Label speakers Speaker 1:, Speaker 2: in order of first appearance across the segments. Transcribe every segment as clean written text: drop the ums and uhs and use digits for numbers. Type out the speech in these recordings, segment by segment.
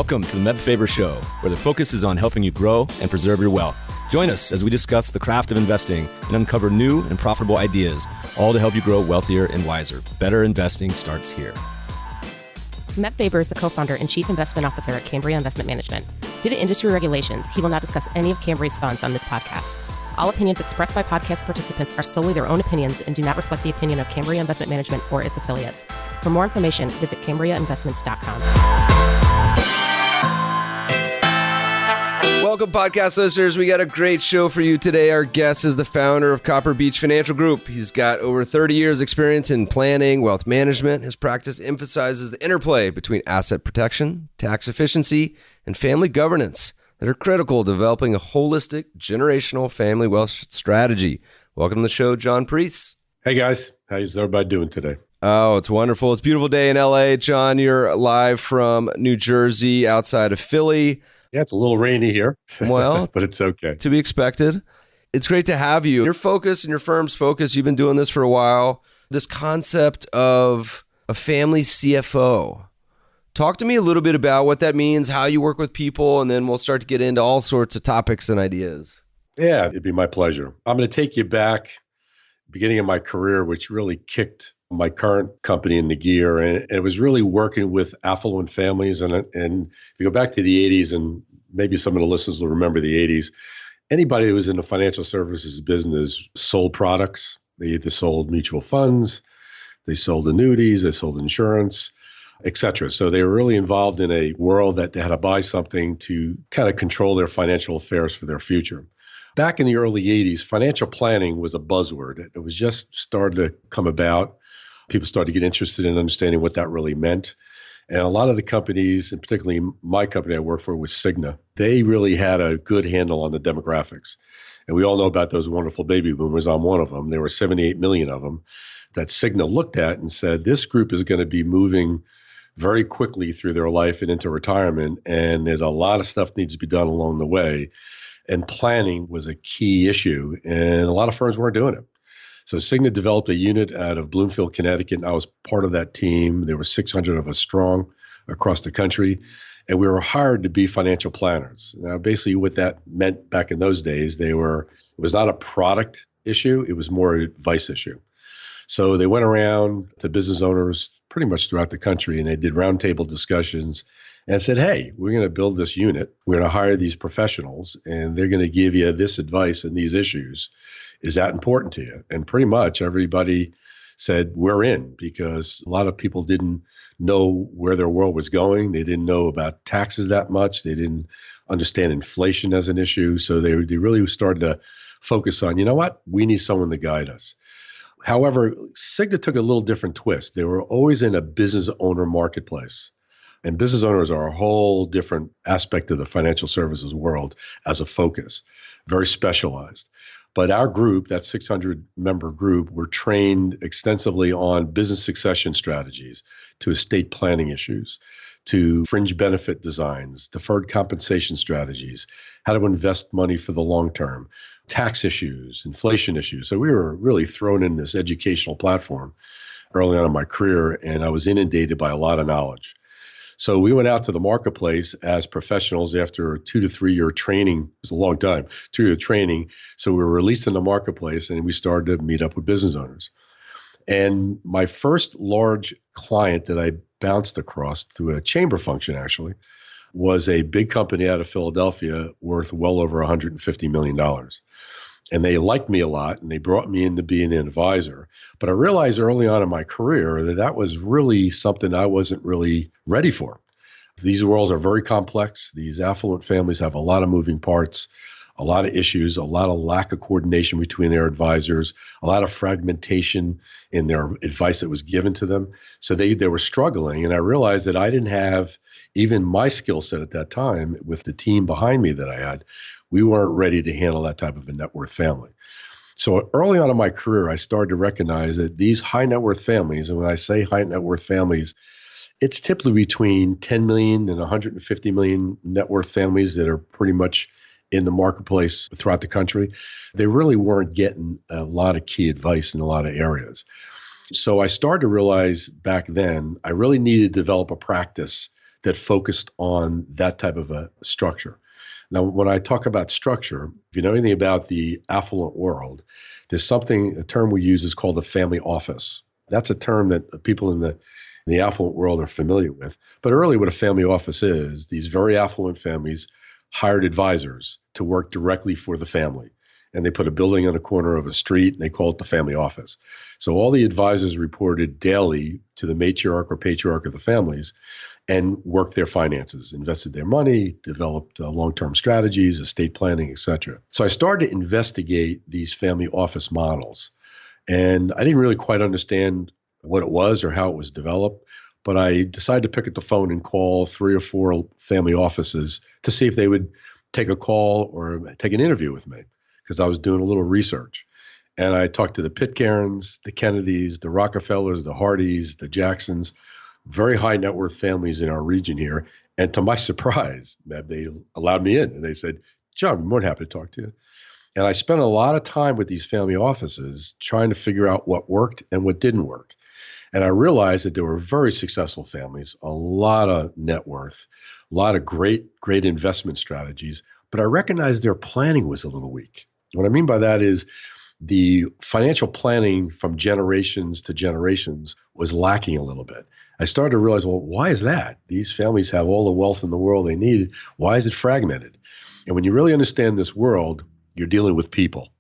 Speaker 1: Welcome to the Meb Faber Show, where the focus is on helping you grow and preserve your wealth. Join us as we discuss the craft of investing and uncover new and profitable ideas, all to help you grow wealthier and wiser. Better investing starts here.
Speaker 2: Meb Faber is the co-founder and chief investment officer at Cambria Investment Management. Due to industry regulations, he will not discuss any of Cambria's funds on this podcast. All opinions expressed by podcast participants are solely their own opinions and do not reflect the opinion of Cambria Investment Management or its affiliates. For more information, visit CambriaInvestments.com.
Speaker 3: Welcome, podcast listeners. We got a great show for you today. Our guest is the founder of Copper Beech Financial Group. He's got over 30 years experience in planning, wealth management. His practice emphasizes the interplay between asset protection, tax efficiency, and family governance that are critical to developing a holistic generational family wealth strategy. Welcome to the show, John Parise.
Speaker 4: Hey guys, how's everybody doing today?
Speaker 3: Oh, it's wonderful. It's a beautiful day in LA. John, you're live from New Jersey outside of Philly.
Speaker 4: Yeah, it's a little rainy here,
Speaker 3: well,
Speaker 4: but it's okay.
Speaker 3: To be expected. It's great to have you. Your focus and your firm's focus, you've been doing this for a while. This concept of a family CFO. Talk to me a little bit about what that means, how you work with people, and then we'll start to get into all sorts of topics and ideas.
Speaker 4: Yeah, it'd be my pleasure. I'm going to take you back, beginning of my career, which really kicked my current company into gear. And it was really working with affluent families. And if you go back to the 80s, and maybe some of the listeners will remember the 80s, anybody who was in the financial services business sold products. They either sold mutual funds, they sold annuities, they sold insurance, et cetera. So they were really involved in a world that they had to buy something to kind of control their financial affairs for their future. Back in the early 80s, financial planning was a buzzword. It was just started to come about. People started to get interested in understanding what that really meant. And a lot of the companies, and particularly my company I work for was Cigna, they really had a good handle on the demographics. And we all know about those wonderful baby boomers. I'm one of them. There were 78 million of them that Cigna looked at and said, this group is going to be moving very quickly through their life and into retirement. And there's a lot of stuff needs to be done along the way. And planning was a key issue. And a lot of firms weren't doing it. So Cigna developed a unit out of Bloomfield, Connecticut, and I was part of that team. There were 600 of us strong across the country, and we were hired to be financial planners. Now, basically what that meant back in those days, it was not a product issue, it was more an advice issue. So they went around to business owners pretty much throughout the country, and they did roundtable discussions and said, hey, we're going to build this unit. We're going to hire these professionals, and they're going to give you this advice and these issues. Is that important to you? And pretty much everybody said, we're in, because a lot of people didn't know where their world was going. They didn't know about taxes that much. They didn't understand inflation as an issue. So they really started to focus on, you know what, we need someone to guide us. However, Cigna took a little different twist. They were always in a business owner marketplace. And business owners are a whole different aspect of the financial services world as a focus, very specialized. But our group, that 600-member group, were trained extensively on business succession strategies, to estate planning issues, to fringe benefit designs, deferred compensation strategies, how to invest money for the long term, tax issues, inflation issues. So we were really thrown in this educational platform early on in my career, and I was inundated by a lot of knowledge. So we went out to the marketplace as professionals after a 2 to 3 year training. It was a long time, 2-year training. So we were released in the marketplace and we started to meet up with business owners. And my first large client that I bounced across through a chamber function actually was a big company out of Philadelphia worth well over $150 million. And they liked me a lot and they brought me in to be an advisor. But I realized early on in my career that that was really something I wasn't really ready for. These worlds are very complex. These affluent families have a lot of moving parts, a lot of issues, a lot of lack of coordination between their advisors, a lot of fragmentation in their advice that was given to them. So they were struggling. And I realized that I didn't have even my skill set at that time with the team behind me that I had. We weren't ready to handle that type of a net worth family. So early on in my career, I started to recognize that these high net worth families, and when I say high net worth families, it's typically between 10 million and 150 million net worth families that are pretty much in the marketplace throughout the country. They really weren't getting a lot of key advice in a lot of areas. So I started to realize back then, I really needed to develop a practice that focused on that type of a structure. Now, when I talk about structure, if you know anything about the affluent world, there's a term we use is called the family office. That's a term that people in the affluent world are familiar with. But really what a family office is, these very affluent families hired advisors to work directly for the family. And they put a building on the corner of a street and they call it the family office. So all the advisors reported daily to the matriarch or patriarch of the families and worked their finances, invested their money, developed long-term strategies, estate planning, etc. So I started to investigate these family office models. And I didn't really quite understand what it was or how it was developed, but I decided to pick up the phone and call 3 or 4 family offices to see if they would take a call or take an interview with me, because I was doing a little research. And I talked to the Pitcairns, the Kennedys, the Rockefellers, the Hardys, the Jacksons, very high net worth families in our region here. And to my surprise, they allowed me in and they said, "John, I'm more than happy to talk to you." And I spent a lot of time with these family offices trying to figure out what worked and what didn't work. And I realized that there were very successful families, a lot of net worth, a lot of great investment strategies, but I recognized their planning was a little weak. What I mean by that is the financial planning from generations to generations was lacking a little bit. I started to realize, well, why is that? These families have all the wealth in the world they need. Why is it fragmented? And when you really understand this world, you're dealing with people.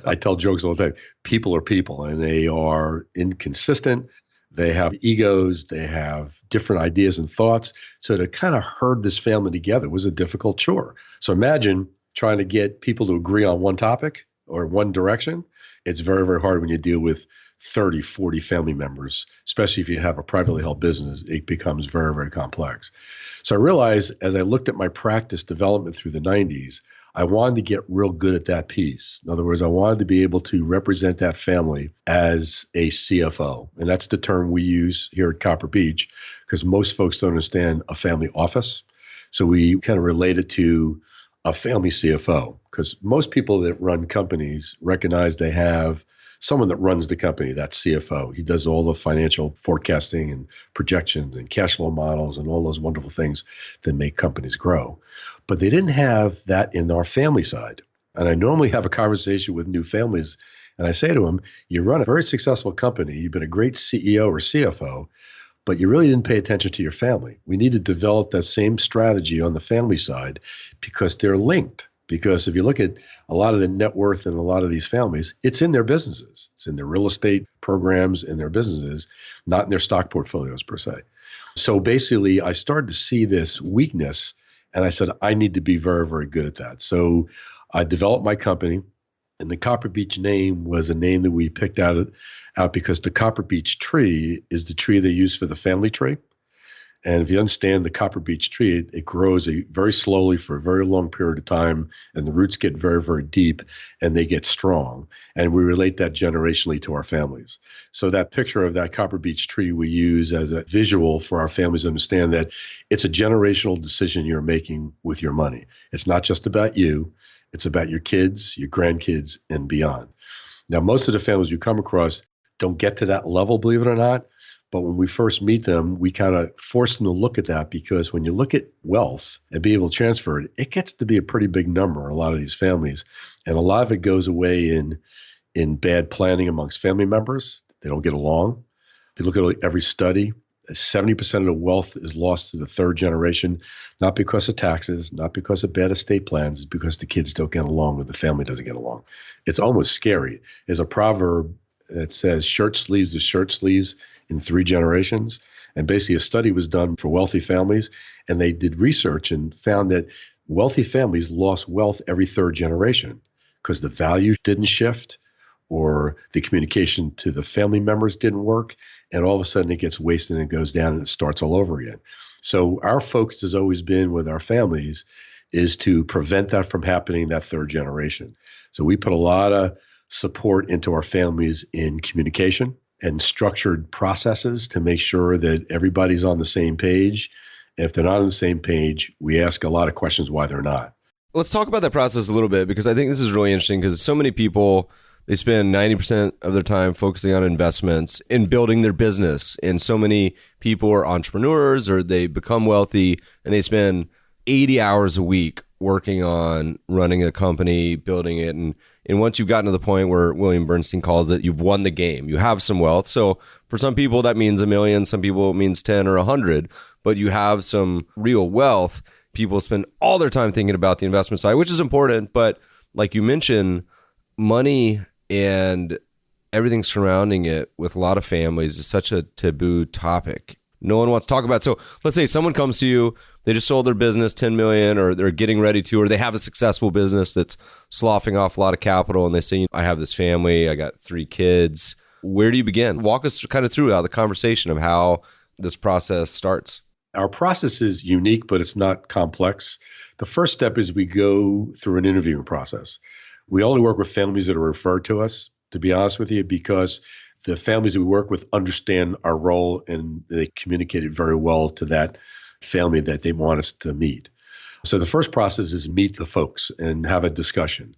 Speaker 4: I tell jokes all the time. People are people, and they are inconsistent. They have egos. They have different ideas and thoughts. So to kind of herd this family together was a difficult chore. So imagine trying to get people to agree on one topic or one direction. It's very, very hard when you deal with 30, 40 family members, especially if you have a privately held business. It becomes very, very complex. So I realized as I looked at my practice development through the 90s, I wanted to get real good at that piece. In other words, I wanted to be able to represent that family as a CFO. And that's the term we use here at Copper Beech, because most folks don't understand a family office. So we kind of relate it to a family CFO, because most people that run companies recognize they have someone that runs the company, that's CFO. He does all the financial forecasting and projections and cash flow models and all those wonderful things that make companies grow. But they didn't have that in our family side. And I normally have a conversation with new families, and I say to them, you run a very successful company, you've been a great CEO or CFO, but you really didn't pay attention to your family. We need to develop that same strategy on the family side because they're linked. Because if you look at a lot of the net worth in a lot of these families, it's in their businesses. It's in their real estate programs, in their businesses, not in their stock portfolios per se. So basically, I started to see this weakness, and I said, I need to be very, very good at that. So I developed my company, and the Copper Beech name was a name that we picked out because the Copper Beech tree is the tree they use for the family tree. And if you understand the Copper Beech tree, it grows very slowly for a very long period of time, and the roots get very, very deep, and they get strong. And we relate that generationally to our families. So that picture of that Copper Beech tree we use as a visual for our families to understand that it's a generational decision you're making with your money. It's not just about you. It's about your kids, your grandkids, and beyond. Now, most of the families you come across don't get to that level, believe it or not. But when we first meet them, we kind of force them to look at that, because when you look at wealth and be able to transfer it, it gets to be a pretty big number in a lot of these families. And a lot of it goes away in bad planning amongst family members. They don't get along. If you look at every study, 70% of the wealth is lost to the third generation, not because of taxes, not because of bad estate plans, it's because the kids don't get along or the family doesn't get along. It's almost scary. There's a proverb that says shirt sleeves to shirt sleeves in 3 generations. And basically a study was done for wealthy families, and they did research and found that wealthy families lost wealth every 3rd generation because the value didn't shift or the communication to the family members didn't work. And all of a sudden it gets wasted and it goes down and it starts all over again. So our focus has always been with our families is to prevent that from happening in that 3rd generation. So we put a lot of support into our families in communication and structured processes to make sure that everybody's on the same page. And if they're not on the same page, we ask a lot of questions why they're not.
Speaker 3: Let's talk about that process a little bit, because I think this is really interesting, because so many people they spend 90% of their time focusing on investments and building their business. And so many people are entrepreneurs or they become wealthy and they spend 80 hours a week working on running a company, building it. And once you've gotten to the point where William Bernstein calls it, you've won the game. You have some wealth. So for some people, that means $1 million. Some people, it means 10 or 100. But you have some real wealth. People spend all their time thinking about the investment side, which is important. But like you mentioned, money and everything surrounding it with a lot of families is such a taboo topic. No one wants to talk about it. So let's say someone comes to you, they just sold their business, 10 million, or they're getting ready to, or they have a successful business that's sloughing off a lot of capital, and they say, I have this family, I got 3 kids. Where do you begin? Walk us kind of through the conversation of how this process starts.
Speaker 4: Our process is unique, but it's not complex. The first step is we go through an interviewing process. We only work with families that are referred to us, to be honest with you, because the families that we work with understand our role and they communicate it very well to that family that they want us to meet. So the first process is meet the folks and have a discussion.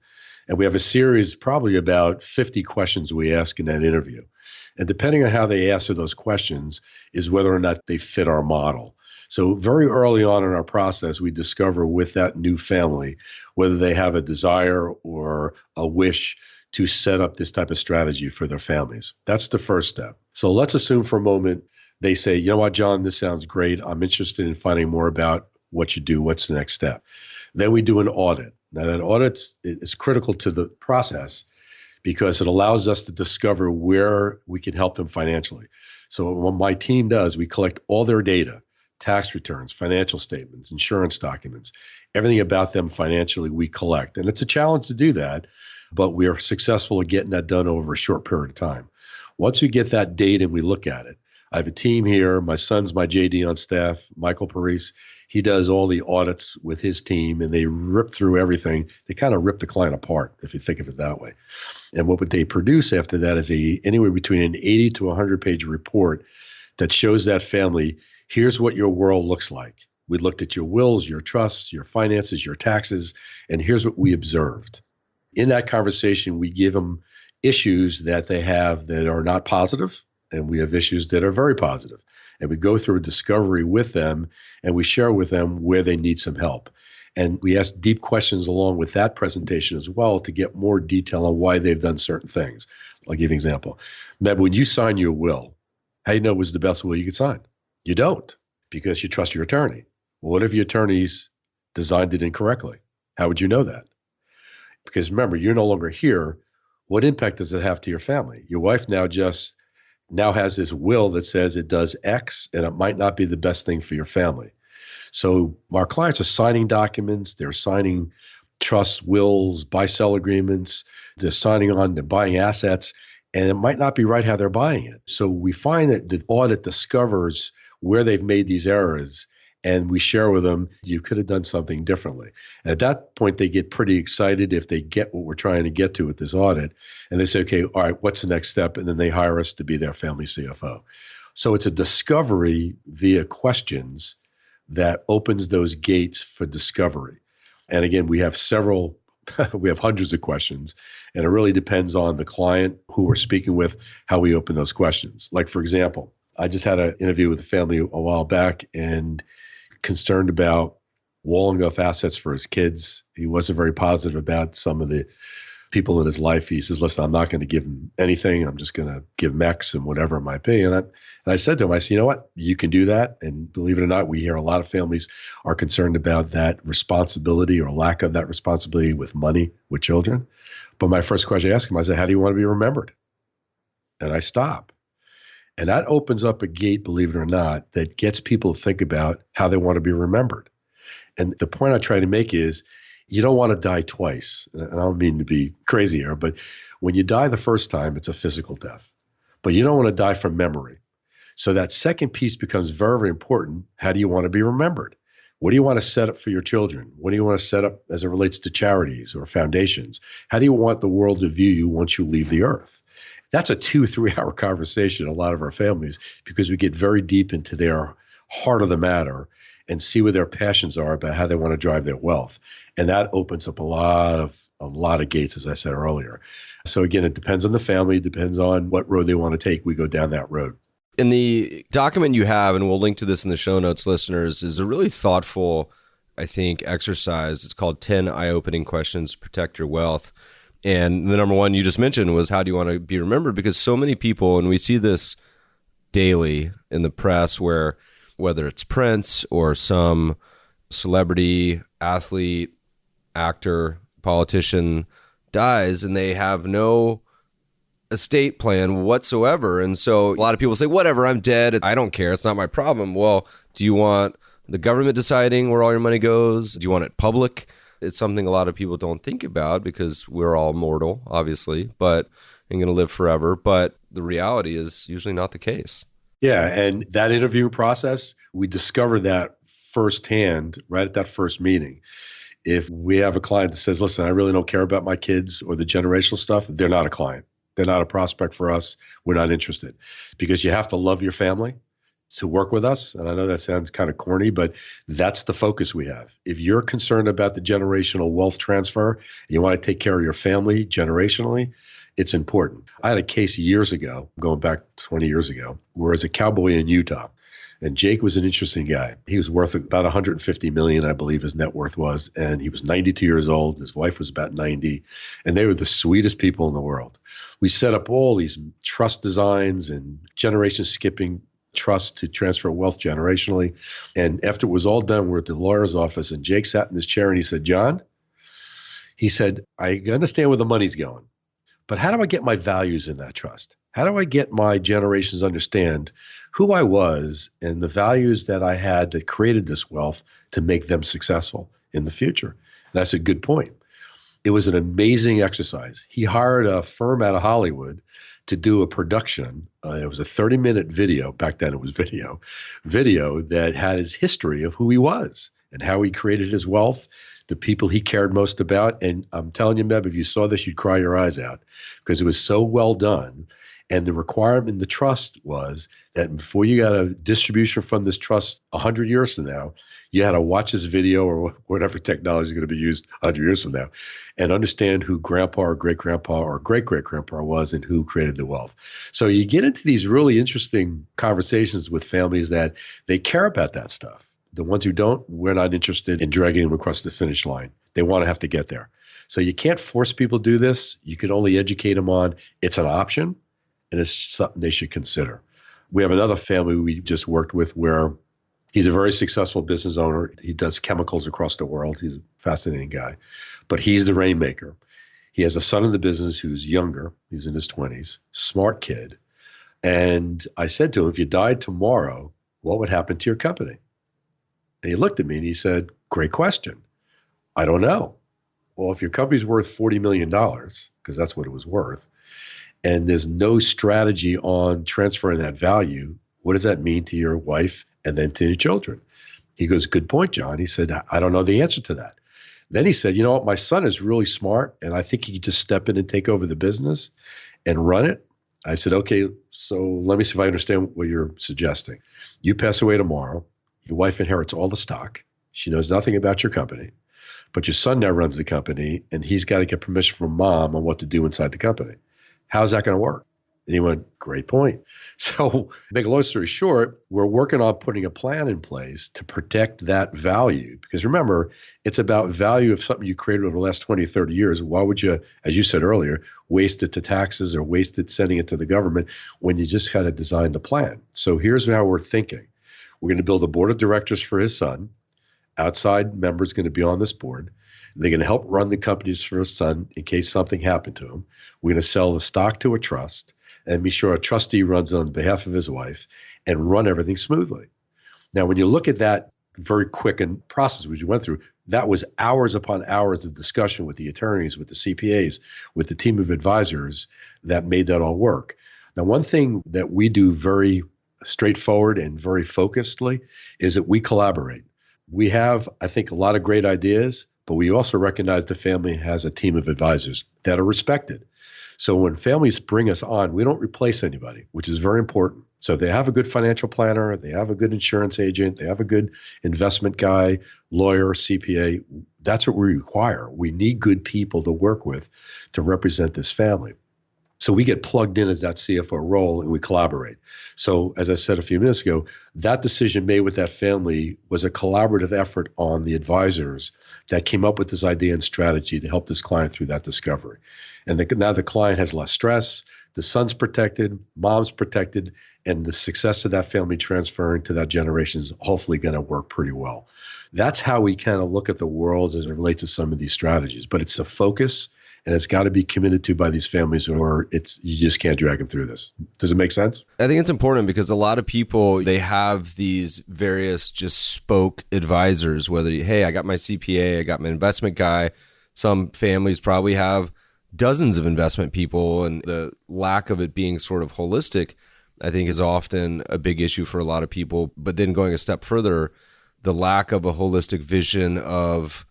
Speaker 4: And we have a series, probably about 50 questions we ask in that interview. And depending on how they answer those questions is whether or not they fit our model. So very early on in our process, we discover with that new family whether they have a desire or a wish to set up this type of strategy for their families. That's the first step. So let's assume for a moment they say, you know what, John, this sounds great. I'm interested in finding more about what you do. What's the next step? Then we do an audit. Now that audit is critical to the process because it allows us to discover where we can help them financially. So what my team does, we collect all their data, tax returns, financial statements, insurance documents, everything about them financially we collect. And it's a challenge to do that, but we are successful at getting that done over a short period of time. Once we get that data and we look at it, I have a team here. My son's my JD on staff, Michael Parise. He does all the audits with his team, and they rip through everything. They kind of rip the client apart, if you think of it that way. And what would they produce after that is anywhere between an 80 to 100-page report that shows that family, here's what your world looks like. We looked at your wills, your trusts, your finances, your taxes, and here's what we observed. In that conversation, we give them issues that they have that are not positive, and we have issues that are very positive. And we go through a discovery with them, and we share with them where they need some help. And we ask deep questions along with that presentation as well to get more detail on why they've done certain things. I'll give you an example. Meb, when you sign your will, how do you know it was the best will you could sign? You don't, because you trust your attorney. Well, what if your attorneys designed it incorrectly? How would you know that? Because remember, you're no longer here. What impact does it have to your family? Your wife now has this will that says it does X, and it might not be the best thing for your family. So our clients are signing documents, they're signing trusts, wills, buy-sell agreements, they're signing on, they're buying assets, and it might not be right how they're buying it. So we find that the audit discovers where they've made these errors, and we share with them, you could have done something differently. And at that point, they get pretty excited if they get what we're trying to get to with this audit. And they say, okay, all right, what's the next step? And then they hire us to be their family CFO. So it's a discovery via questions that opens those gates for discovery. And again, we have we have hundreds of questions, and it really depends on the client who we're speaking with, how we open those questions. Like, for example, I just had an interview with a family a while back and concerned about walling off assets for his kids. He wasn't very positive about some of the people in his life. He says, listen, I'm not going to give him anything. I'm just going to give him X and whatever it might be. And I said to him, I said, you know what? You can do that. And believe it or not, we hear a lot of families are concerned about that responsibility or lack of that responsibility with money, with children. But my first question I asked him, I said, how do you want to be remembered? And I stop. And that opens up a gate, believe it or not, that gets people to think about how they want to be remembered. And the point I try to make is you don't want to die twice. And I don't mean to be crazy here, but when you die the first time, it's a physical death. But you don't want to die from memory. So that second piece becomes very, very important. How do you want to be remembered? What do you want to set up for your children? What do you want to set up as it relates to charities or foundations? How do you want the world to view you once you leave the earth? That's a 2-3 hour conversation in a lot of our families because we get very deep into their heart of the matter. and see what their passions are about how they want to drive their wealth. And that opens up a lot of gates, as I said earlier. So again, it depends on the family, it depends on what road they want to take. We go down that road.
Speaker 3: In the document you have, and we'll link to this in the show notes, listeners, is a really thoughtful, I think, exercise. It's called 10 Eye-Opening Questions to Protect Your Wealth. And the number one you just mentioned was, how do you want to be remembered? Because so many people, and we see this daily in the press, where whether it's Prince or some celebrity, athlete, actor, politician dies, and they have no estate plan whatsoever. And so a lot of people say, whatever, I'm dead, I don't care, it's not my problem. Well, do you want the government deciding where all your money goes? Do you want it public? It's something a lot of people don't think about because we're all mortal, obviously, but and going to live forever. But the reality is usually not the case.
Speaker 4: Yeah. And that interview process, we discovered that firsthand right at that first meeting. If we have a client that says, listen, I really don't care about my kids or the generational stuff, they're not a client. They're not a prospect for us. We're not interested, because you have to love your family to work with us. And I know that sounds kind of corny, but that's the focus we have. If you're concerned about the generational wealth transfer, and you want to take care of your family generationally, it's important. I had a case years ago, going back 20 years ago, where I was a cowboy in Utah. And Jake was an interesting guy. He was worth about $150 million, I believe his net worth was. And he was 92 years old. His wife was about 90. And they were the sweetest people in the world. We set up all these trust designs and generation skipping trust to transfer wealth generationally. And after it was all done, we're at the lawyer's office, and Jake sat in his chair and he said, John, he said, I understand where the money's going, but how do I get my values in that trust? How do I get my generations understand who I was and the values that I had that created this wealth to make them successful in the future? And I said, good point. It was an amazing exercise. He hired a firm out of Hollywood to do a production. It was a 30-minute video. Back then it was video that had his history of who he was and how he created his wealth, the people he cared most about. And I'm telling you, Meb, if you saw this, you'd cry your eyes out because it was so well done. And the requirement in the trust was that before you got a distribution from this trust 100 years from now, you had to watch this video or whatever technology is going to be used 100 years from now and understand who grandpa or great-grandpa or great-great-grandpa was and who created the wealth. So you get into these really interesting conversations with families that they care about that stuff. The ones who don't, we're not interested in dragging them across the finish line. They want to have to get there. So you can't force people to do this. You can only educate them on it's an option and it's something they should consider. We have another family we just worked with where he's a very successful business owner. He does chemicals across the world. He's a fascinating guy, but he's the rainmaker. He has a son in the business who's younger. He's in his 20s, smart kid. And I said to him, if you died tomorrow, what would happen to your company? And he looked at me and he said, great question. I don't know. Well, if your company's worth $40 million, because that's what it was worth, and there's no strategy on transferring that value, what does that mean to your wife and then to your children? He goes, good point, John. He said, I don't know the answer to that. Then he said, you know what, my son is really smart, and I think he could just step in and take over the business and run it. I said, okay, so let me see if I understand what you're suggesting. You pass away tomorrow. Your wife inherits all the stock. She knows nothing about your company, but your son now runs the company, and he's got to get permission from mom on what to do inside the company. How's that going to work? And he went, great point. So make a long story short, we're working on putting a plan in place to protect that value. Because remember, it's about value of something you created over the last 20, 30 years. Why would you, as you said earlier, waste it to taxes or waste it sending it to the government when you just had to design the plan? So here's how we're thinking. We're going to build a board of directors for his son. Outside members going to be on this board. They're going to help run the companies for his son in case something happened to him. We're going to sell the stock to a trust and be sure a trustee runs on behalf of his wife and run everything smoothly. Now, when you look at that very quick and process which you went through, that was hours upon hours of discussion with the attorneys, with the CPAs, with the team of advisors that made that all work. Now, one thing that we do very straightforward and very focusedly is that we collaborate. We have, I think, a lot of great ideas, but we also recognize the family has a team of advisors that are respected. So when families bring us on, we don't replace anybody, which is very important. So they have a good financial planner, they have a good insurance agent, they have a good investment guy, lawyer, CPA. That's what we require. We need good people to work with to represent this family. So we get plugged in as that CFO role and we collaborate. So as I said a few minutes ago, that decision made with that family was a collaborative effort on the advisors that came up with this idea and strategy to help this client through that discovery. And now the client has less stress, the son's protected, mom's protected, and the success of that family transferring to that generation is hopefully going to work pretty well. That's how we kind of look at the world as it relates to some of these strategies. But it's a focus, and it's got to be committed to by these families, or you just can't drag them through this. Does it make sense?
Speaker 3: I think it's important because a lot of people, they have these various just spoke advisors, whether, hey, I got my CPA, I got my investment guy. Some families probably have dozens of investment people, and the lack of it being sort of holistic, I think, is often a big issue for a lot of people. But then going a step further, the lack of a holistic vision of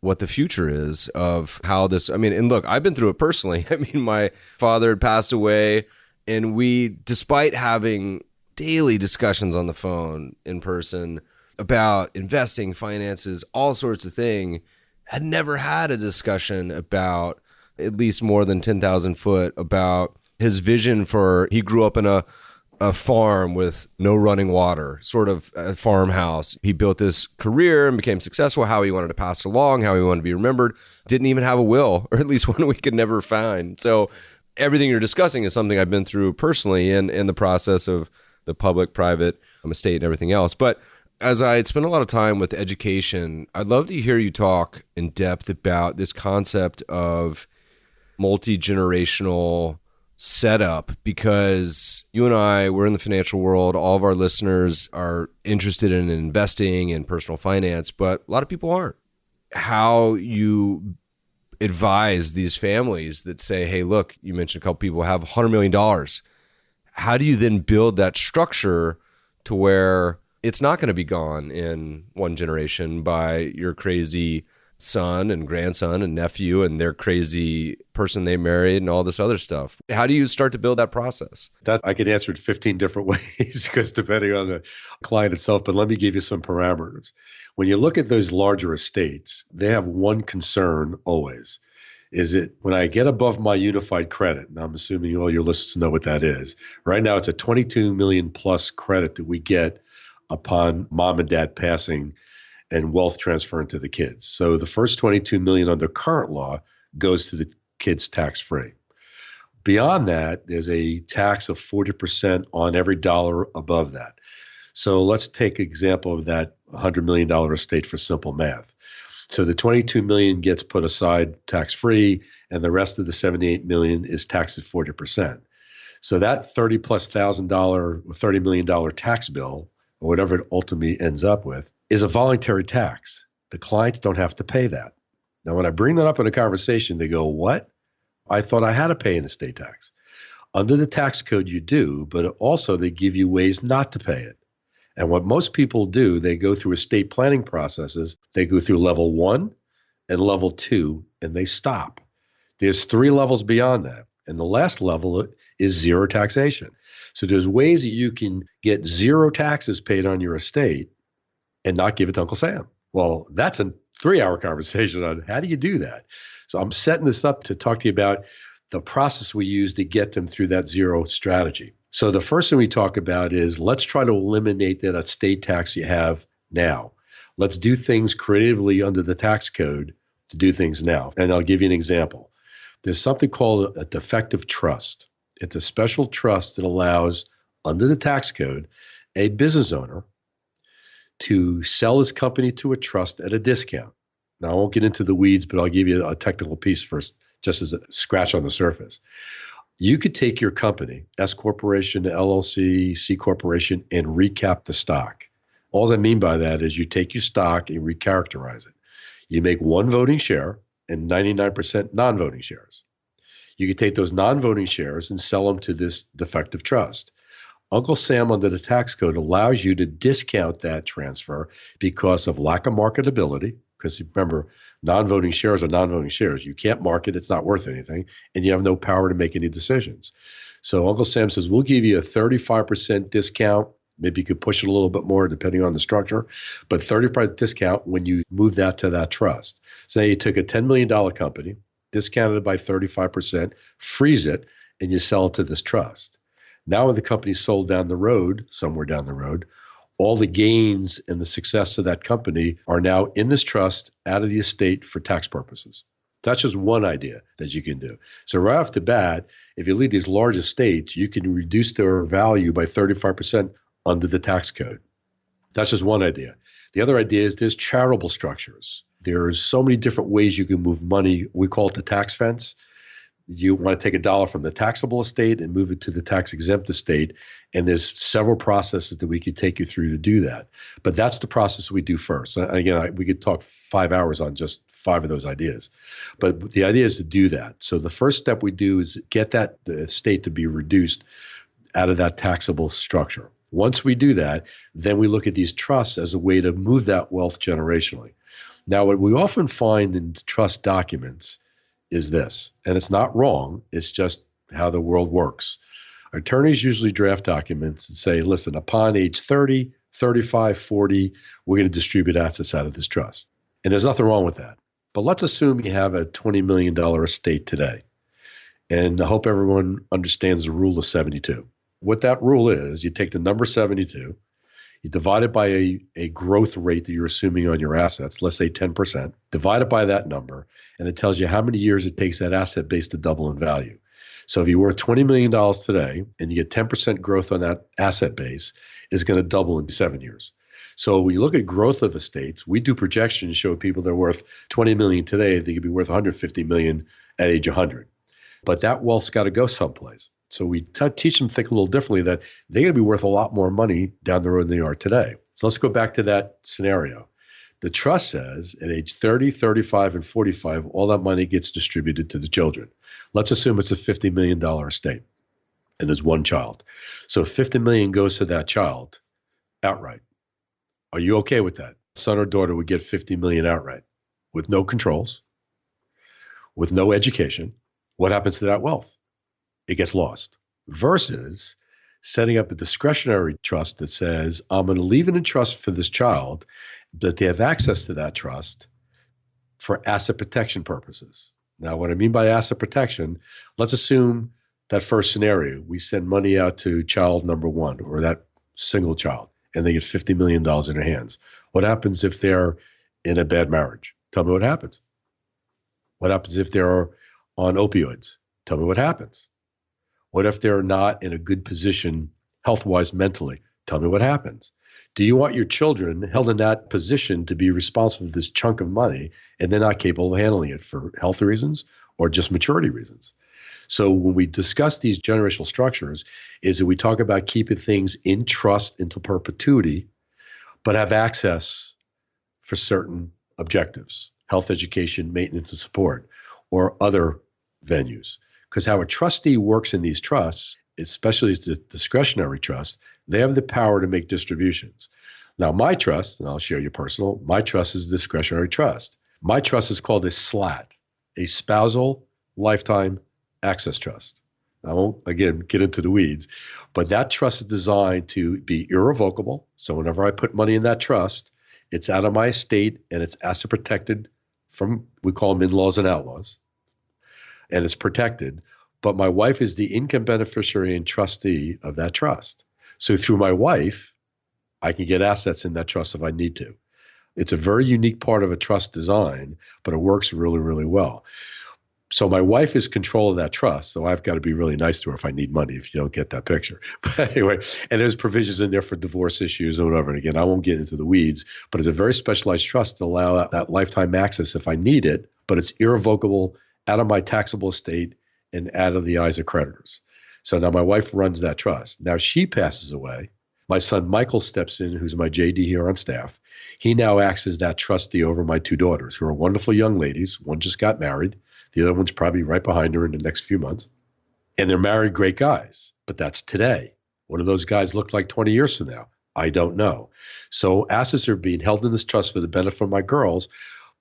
Speaker 3: what the future is, of how this, and look, I've been through it personally. My father had passed away, and we, despite having daily discussions on the phone, in person, about investing, finances, all sorts of things, had never had a discussion about, at least more than 10,000 foot, about his vision for, he grew up in a farm with no running water, sort of a farmhouse. He built this career and became successful, how he wanted to pass along, how he wanted to be remembered. Didn't even have a will, or at least one we could never find. So everything you're discussing is something I've been through personally in the process of the public-private estate and everything else. But as I spent a lot of time with education, I'd love to hear you talk in depth about this concept of multi-generational setup, because you and I, we're in the financial world. All of our listeners are interested in investing and personal finance, but a lot of people aren't. How you advise these families that say, hey, look, you mentioned a couple people have $100 million. How do you then build that structure to where it's not going to be gone in one generation by your crazy son and grandson and nephew and their crazy person they married and all this other stuff? How do you start to build that process?
Speaker 4: That I could answer it 15 different ways because depending on the client itself, but let me give you some parameters. When you look at those larger estates, they have one concern always. Is it when I get above my unified credit, and I'm assuming all your listeners know what that is. Right now, it's a 22 million plus credit that we get upon mom and dad passing and wealth transferring to the kids. So the first 22 million under current law goes to the kids tax-free. Beyond that, there's a tax of 40% on every dollar above that. So let's take example of that $100 million estate for simple math. So the 22 million gets put aside tax-free, and the rest of the 78 million is taxed at 40%. So that $30 million tax bill, or whatever it ultimately ends up with, is a voluntary tax. The clients don't have to pay that. Now, when I bring that up in a conversation, they go, what? I thought I had to pay an estate tax. Under the tax code, you do, but also they give you ways not to pay it. And what most people do, they go through estate planning processes. They go through level 1 and level 2, and they stop. There's 3 levels beyond that. And the last level is zero taxation. So there's ways that you can get zero taxes paid on your estate and not give it to Uncle Sam. Well, that's a 3-hour conversation on how do you do that. So I'm setting this up to talk to you about the process we use to get them through that zero strategy. So the first thing we talk about is let's try to eliminate that estate tax you have now. Let's do things creatively under the tax code to do things now. And I'll give you an example. There's something called a defective trust. It's a special trust that allows, under the tax code, a business owner to sell his company to a trust at a discount. Now, I won't get into the weeds, but I'll give you a technical piece first, just as a scratch on the surface. You could take your company, S Corporation, LLC, C Corporation, and recap the stock. All I mean by that is you take your stock and recharacterize it. You make one voting share and 99% non-voting shares. You could take those non-voting shares and sell them to this defective trust. Uncle Sam under the tax code allows you to discount that transfer because of lack of marketability Because remember, non-voting shares are non-voting shares. You can't mark it. It's not worth anything. And you have no power to make any decisions. So Uncle Sam says, we'll give you a 35% discount. Maybe you could push it a little bit more depending on the structure, but 30% discount when you move that to that trust. So now you took a $10 million company, discounted it by 35%, freeze it, and you sell it to this trust. Now when the company's sold down the road, somewhere down the road, all the gains and the success of that company are now in this trust out of the estate for tax purposes. That's just one idea that you can do. So right off the bat, if you leave these large estates, you can reduce their value by 35% under the tax code. That's just one idea. The other idea is there's charitable structures. There's so many different ways you can move money. We call it the tax fence. You want to take a dollar from the taxable estate and move it to the tax exempt estate. And there's several processes that we could take you through to do that. But that's the process we do first. And again, we could talk 5 hours on just 5 of those ideas. But the idea is to do that. So the first step we do is get the estate to be reduced out of that taxable structure. Once we do that, then we look at these trusts as a way to move that wealth generationally. Now, what we often find in trust documents is this, and it's not wrong, it's just how the world works. Attorneys usually draft documents and say, listen, upon age 30, 35, 40, we're going to distribute assets out of this trust. And there's nothing wrong with that. But let's assume you have a $20 million estate today. And I hope everyone understands the rule of 72. What that rule is, you take the number 72, you divide it by a growth rate that you're assuming on your assets, let's say 10%, divide it by that number, and it tells you how many years it takes that asset base to double in value. So if you're worth $20 million today and you get 10% growth on that asset base, it's going to double in 7 years. So when you look at growth of estates, we do projections to show people they're worth $20 million today, they could be worth $150 million at age 100. But that wealth's got to go someplace. So we teach them to think a little differently, that they're going to be worth a lot more money down the road than they are today. So let's go back to that scenario. The trust says at age 30, 35, and 45, all that money gets distributed to the children. Let's assume it's a $50 million estate and there's one child. So $50 million goes to that child outright. Are you okay with that? Son or daughter would get $50 million outright with no controls, with no education. What happens to that wealth? It gets lost. Versus setting up a discretionary trust that says, I'm going to leave it in trust for this child, that they have access to that trust for asset protection purposes. Now, what I mean by asset protection, let's assume that first scenario, we send money out to child number 1 or that single child, and they get $50 million in their hands. What happens if they're in a bad marriage? Tell me what happens. What happens if they're on opioids? Tell me what happens. What if they're not in a good position health-wise mentally? Tell me what happens. Do you want your children held in that position to be responsible for this chunk of money and they're not capable of handling it for health reasons or just maturity reasons? So when we discuss these generational structures, is that we talk about keeping things in trust into perpetuity, but have access for certain objectives, health, education, maintenance, and support, or other venues. Because how a trustee works in these trusts, especially the discretionary trust, they have the power to make distributions. Now, my trust, and I'll share you personal, my trust is a discretionary trust. My trust is called a SLAT, a spousal lifetime access trust. I won't, again, get into the weeds, but that trust is designed to be irrevocable. So whenever I put money in that trust, it's out of my estate and it's asset protected from, we call them in-laws and outlaws, and it's protected. But my wife is the income beneficiary and trustee of that trust. So through my wife, I can get assets in that trust if I need to. It's a very unique part of a trust design, but it works really, really well. So my wife is control of that trust, so I've got to be really nice to her if I need money, if you don't get that picture. But anyway, and there's provisions in there for divorce issues or whatever. And again, I won't get into the weeds, but it's a very specialized trust to allow that lifetime access if I need it, but it's irrevocable, out of my taxable estate and out of the eyes of creditors. So now my wife runs that trust. Now she passes away. My son Michael steps in, who's my JD here on staff. He now acts as that trustee over my 2 daughters, who are wonderful young ladies. One just got married. The other one's probably right behind her in the next few months. And they're married great guys, but that's today. What do those guys look like 20 years from now? I don't know. So assets are being held in this trust for the benefit of my girls,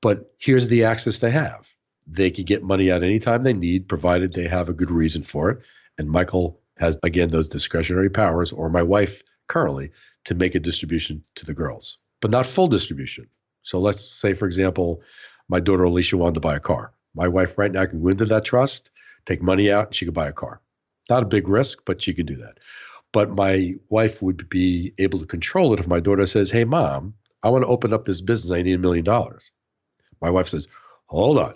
Speaker 4: But here's the access they have. They can get money out anytime they need, provided they have a good reason for it. And Michael has, again, those discretionary powers, or my wife currently, to make a distribution to the girls, but not full distribution. So let's say, for example, my daughter Alicia wanted to buy a car. My wife right now can go into that trust, take money out, and she could buy a car. Not a big risk, but she can do that. But my wife would be able to control it if my daughter says, hey, Mom, I want to open up this business. I need $1 million. My wife says, hold on,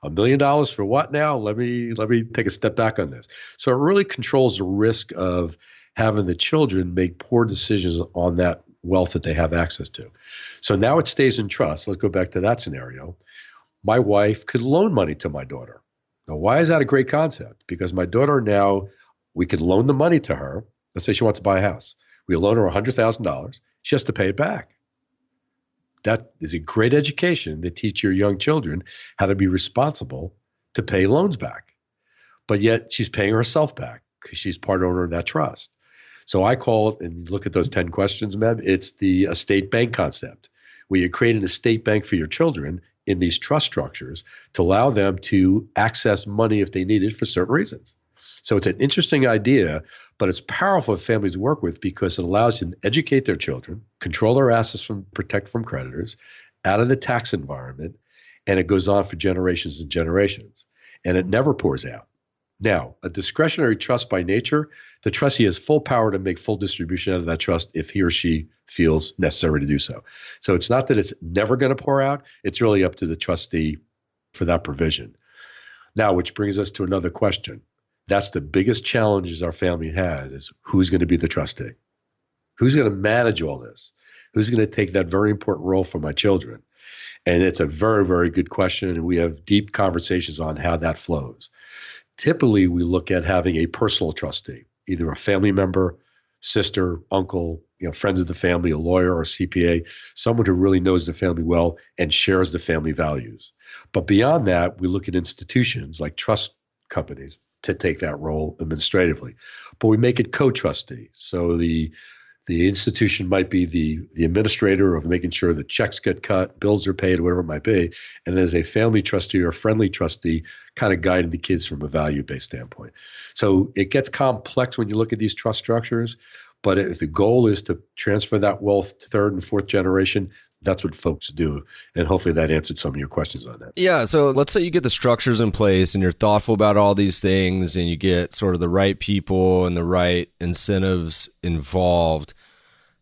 Speaker 4: $1 million for what now? Let me take a step back on this. So it really controls the risk of having the children make poor decisions on that wealth that they have access to. So now it stays in trust. Let's go back to that scenario. My wife could loan money to my daughter. Now, why is that a great concept? Because my daughter now, we could loan the money to her. Let's say she wants to buy a house. We loan her $100,000. She has to pay it back. That is a great education to teach your young children how to be responsible to pay loans back. But yet she's paying herself back because she's part owner of that trust. So I call it, and look at those 10 questions, Meb, it's the estate bank concept, where you create an estate bank for your children in these trust structures to allow them to access money if they need it for certain reasons. So it's an interesting idea, but it's powerful for families to work with because it allows them to educate their children, control their assets, protect from creditors, out of the tax environment, and it goes on for generations and generations. And it never pours out. Now, a discretionary trust by nature, the trustee has full power to make full distribution out of that trust if he or she feels necessary to do so. So it's not that it's never going to pour out. It's really up to the trustee for that provision. Now, which brings us to another question. That's the biggest challenge our family has is who's going to be the trustee? Who's going to manage all this? Who's going to take that very important role for my children? And it's a very, very good question. And we have deep conversations on how that flows. Typically, we look at having a personal trustee, either a family member, sister, uncle, friends of the family, a lawyer or a CPA, someone who really knows the family well and shares the family values. But beyond that, we look at institutions like trust companies to take that role administratively. But we make it co-trustee. So the institution might be the administrator of making sure that checks get cut, bills are paid, whatever it might be. And as a family trustee or friendly trustee, kind of guiding the kids from a value-based standpoint. So it gets complex when you look at these trust structures. But if the goal is to transfer that wealth to third and fourth generation, that's what folks do. And hopefully that answered some of your questions on that.
Speaker 3: Yeah. So let's say you get the structures in place and you're thoughtful about all these things and you get sort of the right people and the right incentives involved.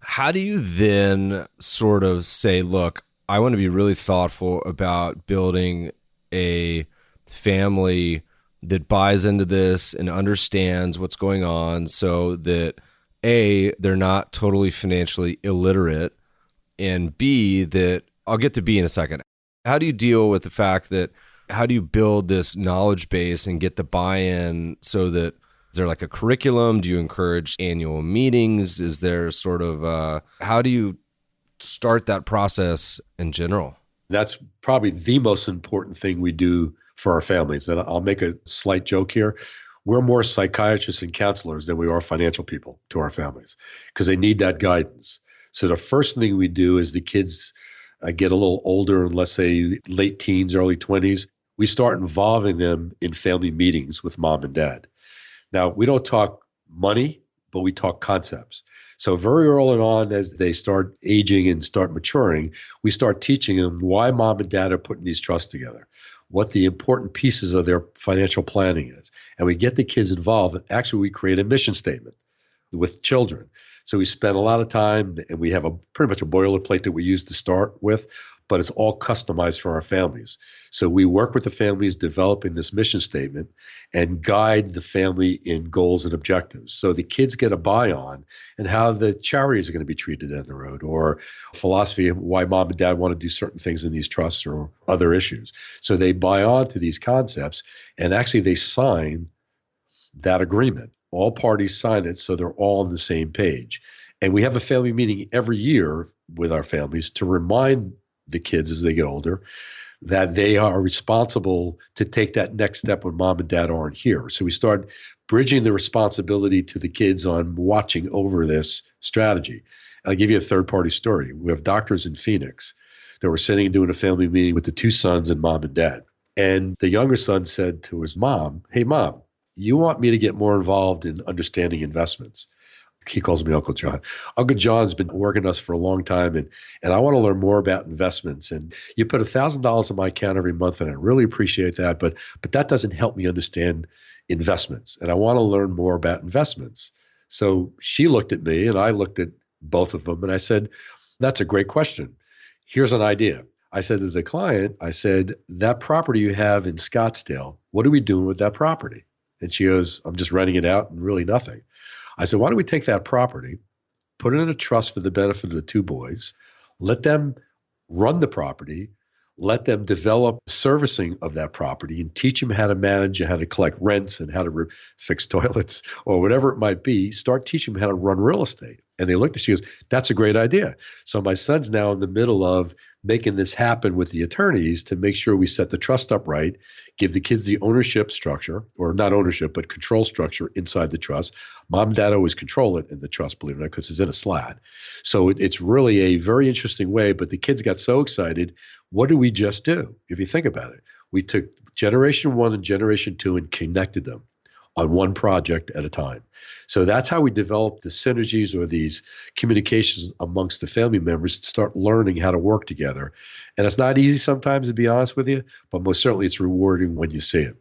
Speaker 3: How do you then sort of say, look, I want to be really thoughtful about building a family that buys into this and understands what's going on so that A, they're not totally financially illiterate, and B, that I'll get to B in a second. How do you deal with the fact that, how do you build this knowledge base and get the buy-in so that, is there like a curriculum? Do you encourage annual meetings? Is there sort of, how do you start that process in general?
Speaker 4: That's probably the most important thing we do for our families. And I'll make a slight joke here. We're more psychiatrists and counselors than we are financial people to our families because they need that guidance. So the first thing we do is the kids get a little older, let's say late teens, early 20s, we start involving them in family meetings with mom and dad. Now, we don't talk money, but we talk concepts. So very early on, as they start aging and start maturing, we start teaching them why mom and dad are putting these trusts together, what the important pieces of their financial planning is. And we get the kids involved. And actually, we create a mission statement with children. So we spend a lot of time, and we have pretty much a boilerplate that we use to start with, but it's all customized for our families. So we work with the families developing this mission statement and guide the family in goals and objectives. So the kids get a buy on and how the charities are going to be treated down the road, or philosophy of why mom and dad want to do certain things in these trusts or other issues. So they buy on to these concepts, and actually they sign that agreement. All parties sign it, so they're all on the same page. And we have a family meeting every year with our families to remind the kids as they get older that they are responsible to take that next step when mom and dad aren't here. So we start bridging the responsibility to the kids on watching over this strategy. I'll give you a third-party story. We have doctors in Phoenix. They were sitting and doing a family meeting with the two sons and mom and dad. And the younger son said to his mom, "Hey, mom, you want me to get more involved in understanding investments?" He calls me Uncle John. Uncle John's been working with us for a long time, and I want to learn more about investments. And you put $1,000 in my account every month, and I really appreciate that. But that doesn't help me understand investments, and I want to learn more about investments. So she looked at me, and I looked at both of them, and I said, "That's a great question. Here's an idea." I said to the client, I said, "That property you have in Scottsdale, what are we doing with that property?" And she goes, "I'm just renting it out and really nothing." I said, "Why don't we take that property, put it in a trust for the benefit of the two boys, let them run the property, let them develop servicing of that property and teach them how to manage and how to collect rents and how to fix toilets or whatever it might be, start teaching them how to run real estate." And they looked at, she goes, "That's a great idea." So my son's now in the middle of making this happen with the attorneys to make sure we set the trust up right, give the kids the ownership structure, or not ownership, but control structure inside the trust. Mom and dad always control it in the trust, believe it or not, because it's in a slat. So it's really a very interesting way, but the kids got so excited. What did we just do? If you think about it, we took generation one and generation two and connected them on one project at a time. So that's how we develop the synergies or these communications amongst the family members to start learning how to work together. And it's not easy sometimes, to be honest with you, but most certainly it's rewarding when you see it.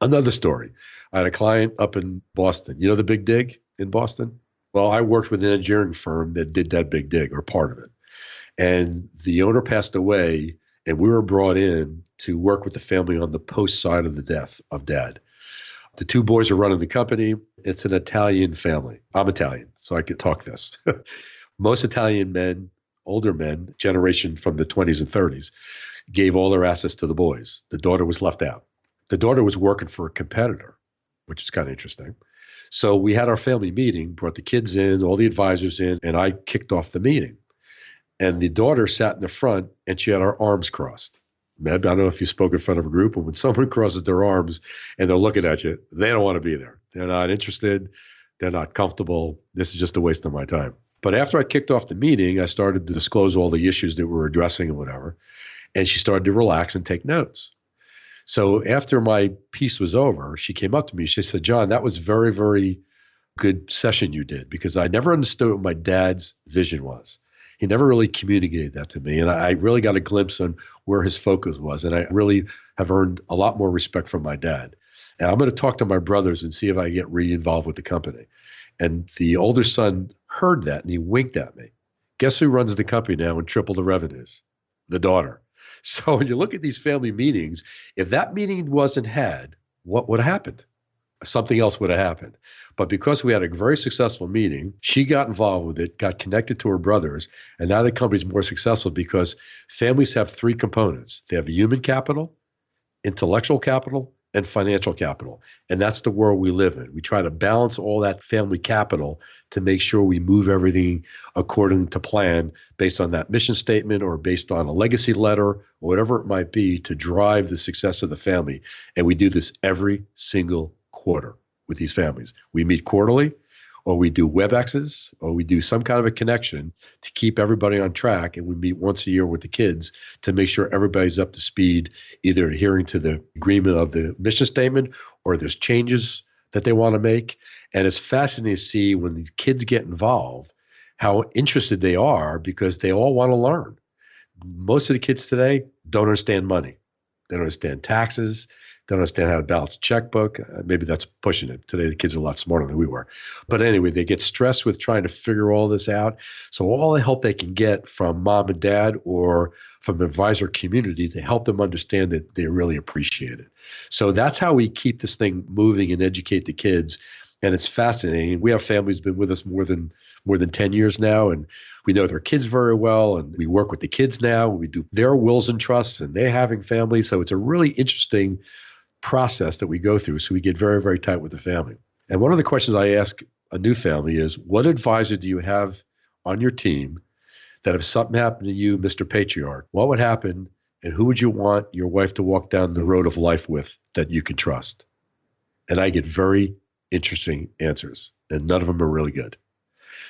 Speaker 4: Another story. I had a client up in Boston. You know the Big Dig in Boston? Well, I worked with an engineering firm that did that Big Dig, or part of it. And the owner passed away, and we were brought in to work with the family on the post side of the death of dad. The two boys are running the company. It's an Italian family. I'm Italian, so I could talk this. Most Italian men, older men, generation from the 20s and 30s, gave all their assets to the boys. The daughter was left out. The daughter was working for a competitor, which is kind of interesting. So we had our family meeting, brought the kids in, all the advisors in, and I kicked off the meeting. And the daughter sat in the front, and she had her arms crossed. Meb, I don't know if you spoke in front of a group, but when someone crosses their arms and they're looking at you, they don't want to be there. They're not interested. They're not comfortable. This is just a waste of my time. But after I kicked off the meeting, I started to disclose all the issues that we were addressing and whatever. And she started to relax and take notes. So after my piece was over, she came up to me. She said, "John, that was very, very good session you did, because I never understood what my dad's vision was. He never really communicated that to me. And I really got a glimpse on where his focus was. And I really have earned a lot more respect from my dad. And I'm going to talk to my brothers and see if I can get re-involved with the company." And the older son heard that and he winked at me. Guess who runs the company now and tripled the revenues? The daughter. So when you look at these family meetings, if that meeting wasn't had, what would have happened? Something else would have happened. But because we had a very successful meeting, she got involved with it, got connected to her brothers, and now the company's more successful because families have three components. They have human capital, intellectual capital, and financial capital. And that's the world we live in. We try to balance all that family capital to make sure we move everything according to plan based on that mission statement or based on a legacy letter or whatever it might be to drive the success of the family. And we do this every single quarter with these families. We meet quarterly, or we do WebExes, or we do some kind of a connection to keep everybody on track. And we meet once a year with the kids to make sure everybody's up to speed, either adhering to the agreement of the mission statement or there's changes that they want to make. And it's fascinating to see when the kids get involved, how interested they are because they all want to learn. Most of the kids today don't understand money. They don't understand taxes. They don't understand how to balance a checkbook. Maybe that's pushing it. Today, the kids are a lot smarter than we were. But anyway, they get stressed with trying to figure all this out. So all the help they can get from mom and dad or from the advisor community to help them understand that they really appreciate it. So that's how we keep this thing moving and educate the kids. And it's fascinating. We have families been with us more than 10 years now, and we know their kids very well, and we work with the kids now. We do their wills and trusts, and they're having families. So it's a really interesting process that we go through. So we get very, very tight with the family. And one of the questions I ask a new family is, what advisor do you have on your team that if something happened to you, Mr. Patriarch, what would happen, and who would you want your wife to walk down the road of life with that you can trust? And I get very interesting answers, and none of them are really good.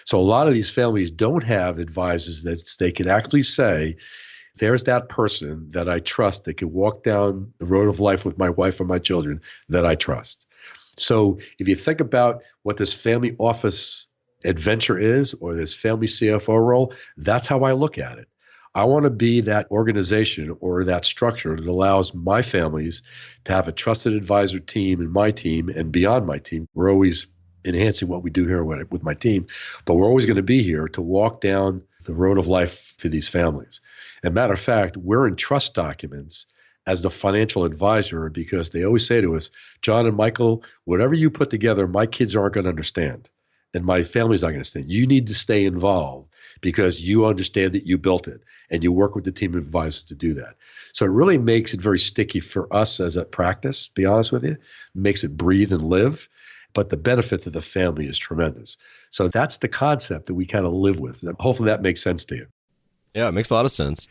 Speaker 4: So a lot of these families don't have advisors that they can actually say, there's that person that I trust that can walk down the road of life with my wife and my children that I trust. So if you think about what this family office adventure is, or this family CFO role, that's how I look at it. I want to be that organization or that structure that allows my families to have a trusted advisor team and my team and beyond my team. We're always enhancing what we do here with my team, but we're always going to be here to walk down the road of life for these families. And matter of fact, we're in trust documents as the financial advisor because they always say to us, John and Michael, whatever you put together, my kids aren't going to understand. And my family's not going to understand. You need to stay involved because you understand that you built it and you work with the team of advisors to do that. So it really makes it very sticky for us as a practice, be honest with you. It makes it breathe and live. But the benefit to the family is tremendous. So that's the concept that we kind of live with. Hopefully that makes sense to you.
Speaker 3: Yeah, it makes a lot of sense.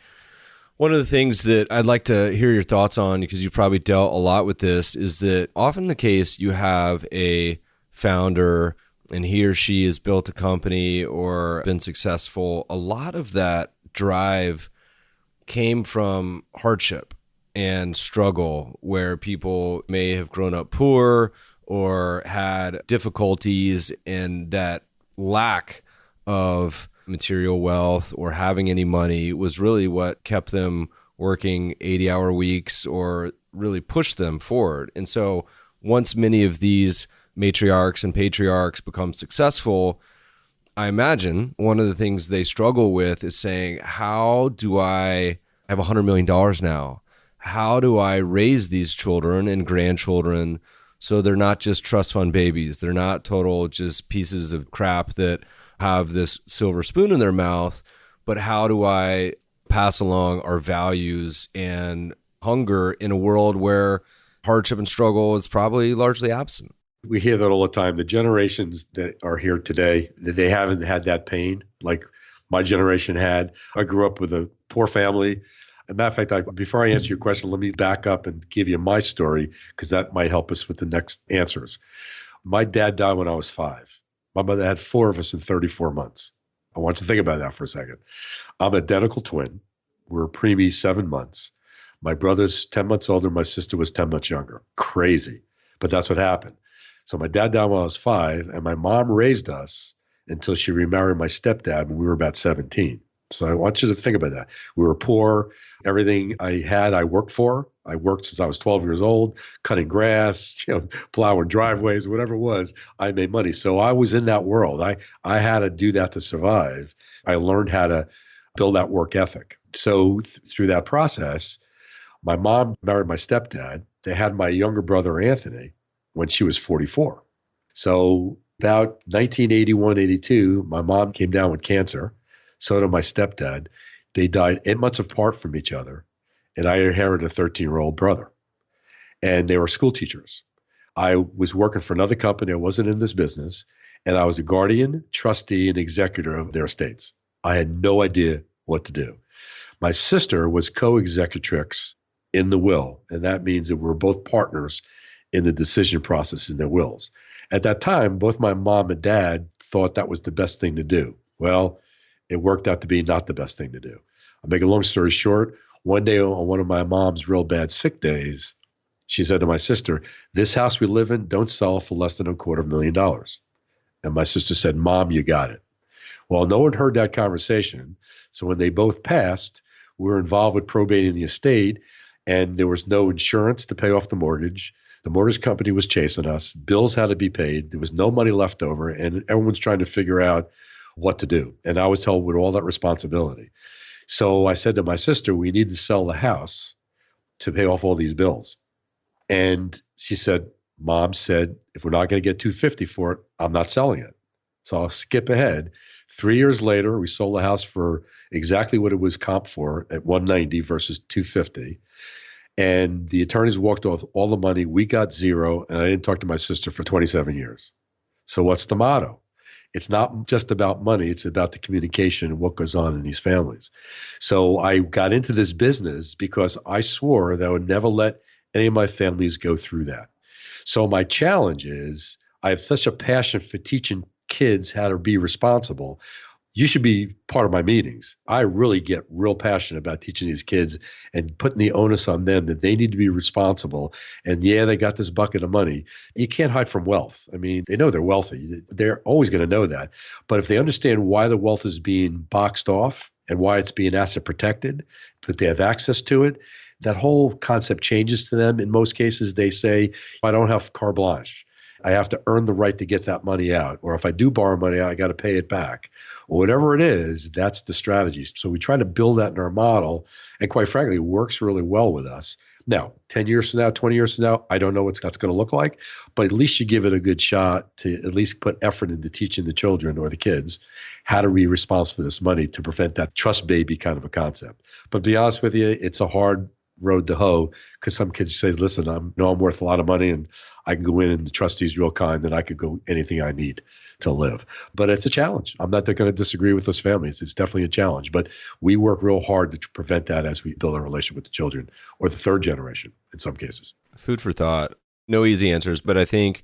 Speaker 3: One of the things that I'd like to hear your thoughts on, because you probably dealt a lot with this, is that often the case you have a founder and he or she has built a company or been successful. A lot of that drive came from hardship and struggle, where people may have grown up poor or had difficulties, and that lack of material wealth or having any money was really what kept them working 80-hour weeks or really pushed them forward. And so once many of these matriarchs and patriarchs become successful, I imagine one of the things they struggle with is saying, how do I have $100 million now? How do I raise these children and grandchildren so they're not just trust fund babies? They're not total just pieces of crap that have this silver spoon in their mouth, but how do I pass along our values and hunger in a world where hardship and struggle is probably largely absent?
Speaker 4: We hear that all the time. The generations that are here today, they haven't had that pain like my generation had. I grew up with a poor family. As a matter of fact, before I answer your question, let me back up and give you my story, because that might help us with the next answers. My dad died when I was 5. My mother had 4 of us in 34 months. I want you to think about that for a second. I'm an identical twin. We're preemies 7 months. My brother's 10 months older. My sister was 10 months younger. Crazy. But that's what happened. So my dad died when I was 5, and my mom raised us until she remarried my stepdad when we were about 17. So I want you to think about that. We were poor. Everything I had, I worked for. I worked since I was 12 years old, cutting grass, plowing driveways, whatever it was. I made money. So I was in that world. I had to do that to survive. I learned how to build that work ethic. So through that process, my mom married my stepdad. They had my younger brother, Anthony, when she was 44. So about 1981, 82, my mom came down with cancer. So did my stepdad. They died 8 months apart from each other. And I inherited a 13-year-old brother. And they were school teachers. I was working for another company. I wasn't in this business. And I was a guardian, trustee, and executor of their estates. I had no idea what to do. My sister was co-executrix in the will. And that means that we're both partners in the decision process in their wills. At that time, both my mom and dad thought that was the best thing to do. Well, it worked out to be not the best thing to do. I'll make a long story short. One day on one of my mom's real bad sick days, she said to my sister, "This house we live in, don't sell for less than $250,000. And my sister said, "Mom, you got it." Well, no one heard that conversation. So when they both passed, we were involved with probating the estate, and there was no insurance to pay off the mortgage. The mortgage company was chasing us. Bills had to be paid. There was no money left over, and everyone's trying to figure out what to do. And I was held with all that responsibility. So I said to my sister, we need to sell the house to pay off all these bills. And she said, Mom said, if we're not going to get $250 for it, I'm not selling it. So I'll skip ahead. 3 years later, we sold the house for exactly what it was comp for at $190 versus $250. And the attorneys walked off all the money. We got zero. And I didn't talk to my sister for 27 years. So what's the motto? It's not just about money. It's about the communication and what goes on in these families. So I got into this business because I swore that I would never let any of my families go through that. So my challenge is I have such a passion for teaching kids how to be responsible. you should be part of my meetings. I really get real passionate about teaching these kids and putting the onus on them that they need to be responsible. And yeah, they got this bucket of money. You can't hide from wealth. I mean, they know they're wealthy. They're always going to know that. But if they understand why the wealth is being boxed off and why it's being asset protected, that they have access to it, that whole concept changes to them. In most cases, they say, I don't have carte blanche. I have to earn the right to get that money out. Or if I do borrow money out, I got to pay it back. Or whatever it is, that's the strategy. So we try to build that in our model. And quite frankly, it works really well with us. Now, 10 years from now, 20 years from now, I don't know what that's going to look like. But at least you give it a good shot to at least put effort into teaching the children or the kids how to be responsible for this money to prevent that trust baby kind of a concept. But to be honest with you, it's a hard road to hoe, because some kids say, listen, I'm worth a lot of money and I can go in and the trustee's real kind and I could go anything I need to live. But it's a challenge. I'm not going to disagree with those families. It's definitely a challenge, but we work real hard to prevent that as we build a relationship with the children or the third generation in some cases.
Speaker 1: Food for thought. No easy answers, but I think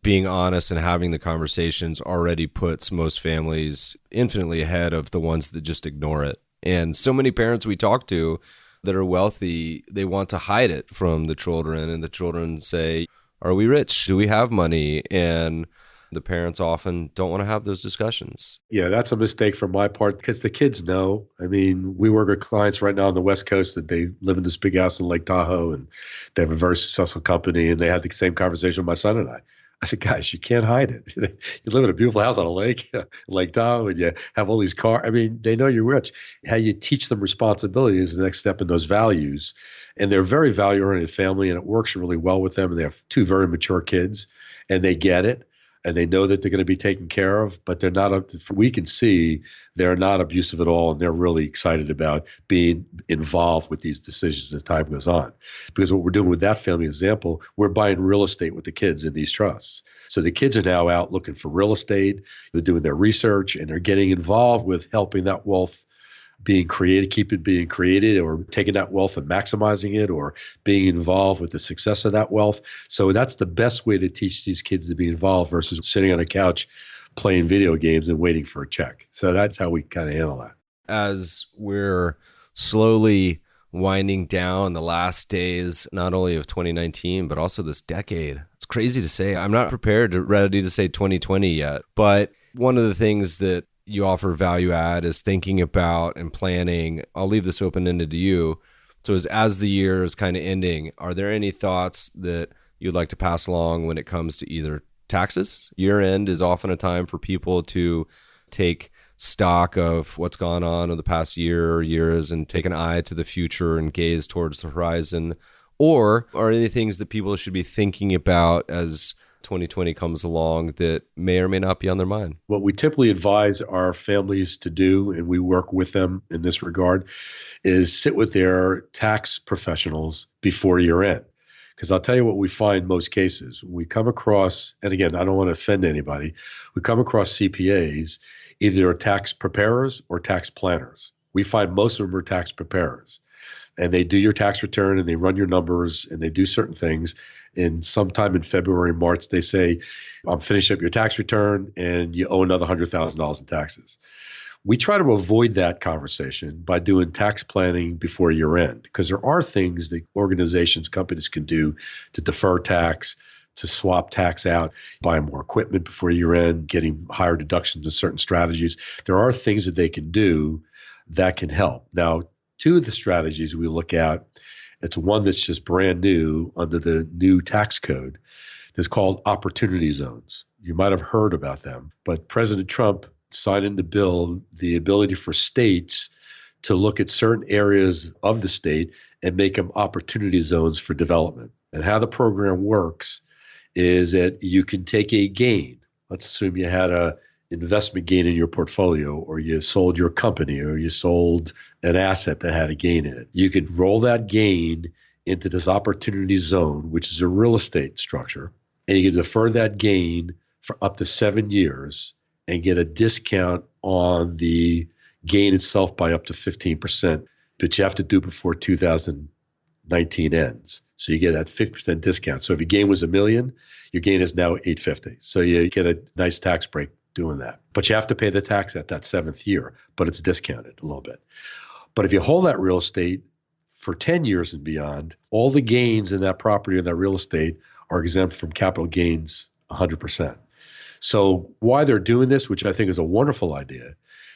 Speaker 1: being honest and having the conversations already puts most families infinitely ahead of the ones that just ignore it. And so many parents we talk to that are wealthy, they want to hide it from the children, and the children say, are we rich? Do we have money? And the parents often don't want to have those discussions.
Speaker 4: Yeah, that's a mistake from my part, because the kids know. I mean, we work with clients right now on the West Coast that they live in this big house in Lake Tahoe, and they have a very successful company, and they had the same conversation with my son and I. I said, guys, you can't hide it. You live in a beautiful house on a lake, Lake Tahoe, and you have all these cars. I mean, they know you're rich. How you teach them responsibility is the next step in those values. And they're a very value-oriented family, and it works really well with them. And they have two very mature kids, and they get it. And they know that they're going to be taken care of, but they're not, we can see they're not abusive at all. And they're really excited about being involved with these decisions as time goes on. Because what we're doing with that family example, we're buying real estate with the kids in these trusts. So the kids are now out looking for real estate. They're doing their research, and they're getting involved with helping that wealth being created, keep it being created, or taking that wealth and maximizing it, or being involved with the success of that wealth. So that's the best way to teach these kids to be involved versus sitting on a couch playing video games and waiting for a check. So that's how we kind of handle that.
Speaker 1: As we're slowly winding down the last days, not only of 2019, but also this decade, it's crazy to say. I'm not ready to say 2020 yet, but one of the things that you offer value add is thinking about and planning. I'll leave this open-ended to you. So as the year is kind of ending, are there any thoughts that you'd like to pass along when it comes to either taxes? Year end is often a time for people to take stock of what's gone on in the past year or years and take an eye to the future and gaze towards the horizon. Or are there any things that people should be thinking about as 2020 comes along that may or may not be on their mind?
Speaker 4: What we typically advise our families to do, and we work with them in this regard, is sit with their tax professionals before year end. Because I'll tell you what we find most cases. We come across, and again, I don't want to offend anybody, we come across CPAs, either tax preparers or tax planners. We find most of them are tax preparers. And they do your tax return and they run your numbers and they do certain things. And sometime in February, March, they say, I'm finishing up your tax return and you owe another $100,000 in taxes. We try to avoid that conversation by doing tax planning before year end, because there are things that organizations, companies can do to defer tax, to swap tax out, buy more equipment before year end, getting higher deductions in certain strategies. There are things that they can do that can help. Now, two of the strategies we look at, it's one that's just brand new under the new tax code. It's called opportunity zones. You might have heard about them, but President Trump signed into bill the ability for states to look at certain areas of the state and make them opportunity zones for development. And how the program works is that you can take a gain. Let's assume you had a investment gain in your portfolio, or you sold your company, or you sold an asset that had a gain in it. You could roll that gain into this opportunity zone, which is a real estate structure, and you can defer that gain for up to 7 years and get a discount on the gain itself by up to 15%, but you have to do it before 2019 ends. So you get that 50% discount. So if your gain was $1 million, your gain is now $850. So you get a nice tax break doing that. But you have to pay the tax at that 7th year, but it's discounted a little bit. But if you hold that real estate for 10 years and beyond, all the gains in that property or that real estate are exempt from capital gains 100%. So why they're doing this, which I think is a wonderful idea,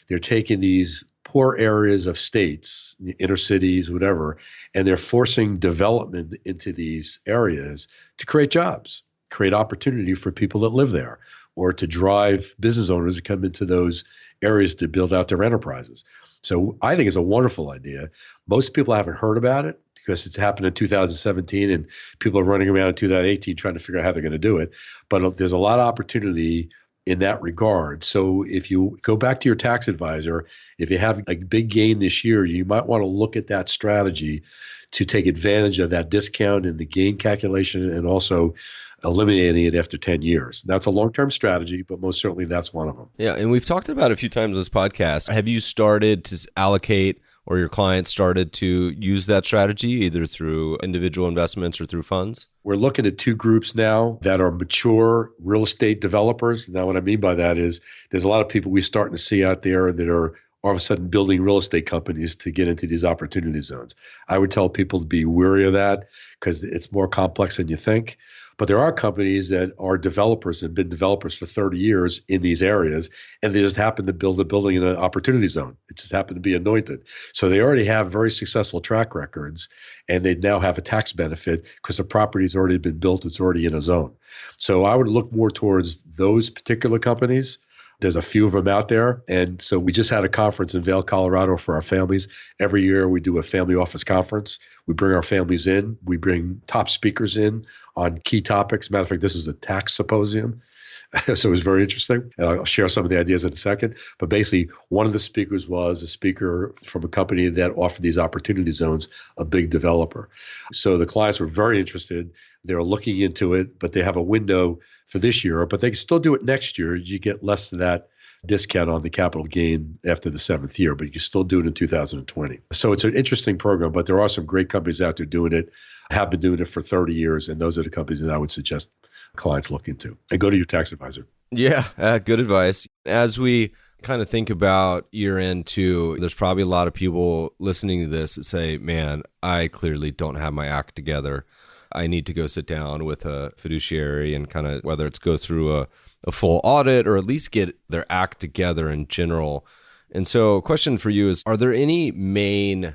Speaker 4: they're taking these poor areas of states, inner cities, whatever, and they're forcing development into these areas to create jobs, create opportunity for people that live there, or to drive business owners to come into those areas to build out their enterprises. So I think it's a wonderful idea. Most people haven't heard about it because it's happened in 2017 and people are running around in 2018 trying to figure out how they're going to do it. But there's a lot of opportunity in that regard. So if you go back to your tax advisor, if you have a big gain this year, you might want to look at that strategy to take advantage of that discount in the gain calculation and also eliminating it after 10 years. That's a long-term strategy, but most certainly that's one of them.
Speaker 3: Yeah, and we've talked about it a few times on this podcast. Have you started to allocate or your clients started to use that strategy either through individual investments or through funds?
Speaker 4: We're looking at 2 groups now that are mature real estate developers. Now, what I mean by that is there's a lot of people we're starting to see out there that are all of a sudden building real estate companies to get into these opportunity zones. I would tell people to be wary of that because it's more complex than you think. But there are companies that are developers and been developers for 30 years in these areas, and they just happen to build a building in an opportunity zone. It just happened to be anointed. So they already have very successful track records, and they now have a tax benefit because the property's already been built. It's already in a zone. So I would look more towards those particular companies. There's a few of them out there. And so we just had a conference in Vail, Colorado for our families. Every year we do a family office conference. We bring our families in. We bring top speakers in on key topics. Matter of fact, this was a tax symposium. So it was very interesting. And I'll share some of the ideas in a second. But basically, one of the speakers was a speaker from a company that offered these opportunity zones, a big developer. So the clients were very interested. They were looking into it, but they have a window for this year, but they can still do it next year. You get less than that discount on the capital gain after the 7th year, but you can still do it in 2020. So it's an interesting program, but there are some great companies out there doing it, have been doing it for 30 years, and those are the companies that I would suggest clients look into. And go to your tax advisor.
Speaker 3: Yeah, good advice. As we kind of think about year end too, there's probably a lot of people listening to this that say, man, I clearly don't have my act together. I need to go sit down with a fiduciary and kind of whether it's go through a full audit or at least get their act together in general. And so a question for you is, are there any main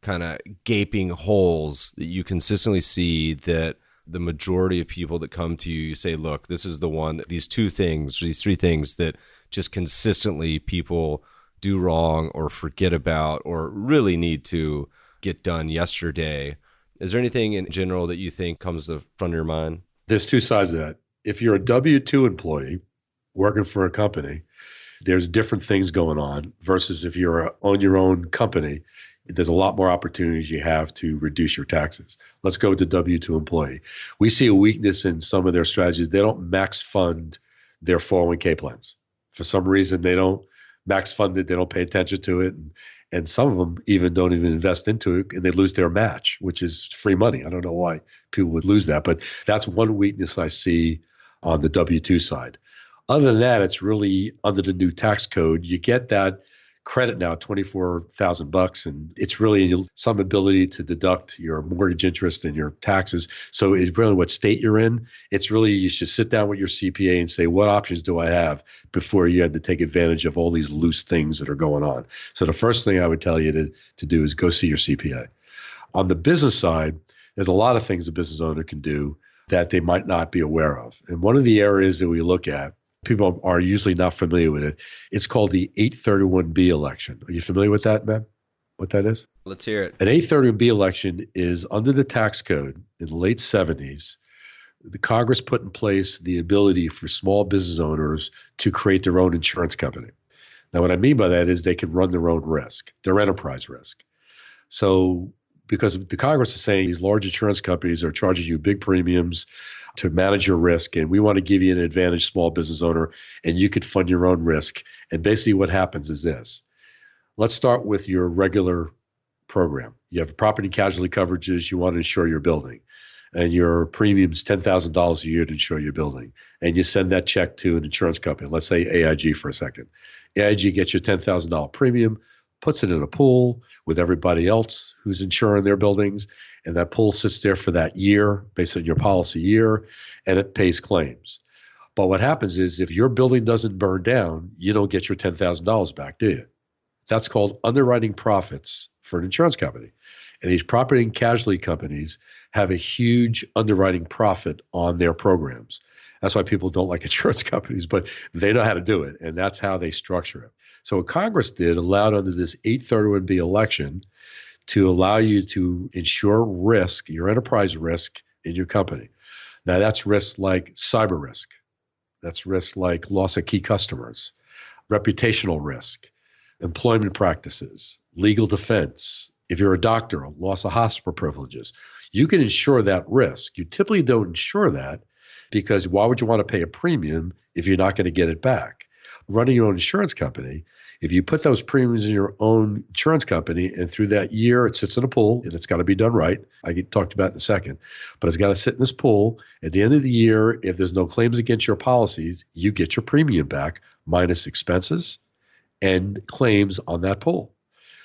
Speaker 3: kind of gaping holes that you consistently see that the majority of people that come to you, you say, look, this is the one, these 2 things, these 3 things that just consistently people do wrong or forget about or really need to get done yesterday? Is there anything in general that you think comes to the front of your mind?
Speaker 4: There's 2 sides of that. If you're a W-2 employee working for a company, there's different things going on versus if you're on your own company, there's a lot more opportunities you have to reduce your taxes. Let's go to W-2 employee. We see a weakness in some of their strategies. They don't max fund their 401k plans. For some reason, they don't max fund it. They don't pay attention to it. And some of them even don't even invest into it, and they lose their match, which is free money. I don't know why people would lose that, but that's one weakness I see on the W-2 side. Other than that, it's really under the new tax code. You get that credit now, $24,000, and it's really some ability to deduct your mortgage interest and your taxes. So it's really what state you're in. It's really, you should sit down with your CPA and say, what options do I have before you had to take advantage of all these loose things that are going on? So the first thing I would tell you to do is go see your CPA. On the business side, there's a lot of things a business owner can do that they might not be aware of. And one of the areas that we look at, people are usually not familiar with it. It's called the 831B election. Are you familiar with that, Meb? What that is?
Speaker 3: Let's hear it.
Speaker 4: An 831B election is under the tax code in the late 70s. The Congress put in place the ability for small business owners to create their own insurance company. Now, what I mean by that is they can run their own risk, their enterprise risk. So because the Congress is saying these large insurance companies are charging you big premiums to manage your risk, and we want to give you an advantage, small business owner, and you could fund your own risk. And basically what happens is this. Let's start with your regular program. You have property casualty coverages. You want to insure your building. and your premium's $10,000 a year to insure your building, and you send that check to an insurance company, let's say AIG for a second. AIG gets your $10,000 premium, puts it in a pool with everybody else who's insuring their buildings, and that pool sits there for that year based on your policy year, and it pays claims. But what happens is if your building doesn't burn down, you don't get your $10,000 back, do you? That's called underwriting profits for an insurance company. And these property and casualty companies have a huge underwriting profit on their programs. That's why people don't like insurance companies, but they know how to do it, and that's how they structure it. So what Congress did allowed under this 831B election to allow you to insure risk, your enterprise risk in your company. Now that's risk like cyber risk. That's risk like loss of key customers, reputational risk, employment practices, legal defense. If you're a doctor, loss of hospital privileges, you can insure that risk. You typically don't insure that because why would you want to pay a premium if you're not going to get it back? Running your own insurance company, if you put those premiums in your own insurance company and through that year it sits in a pool and it's got to be done right, I get talked about in a second, but it's got to sit in this pool. At the end of the year, if there's no claims against your policies, you get your premium back minus expenses and claims on that pool.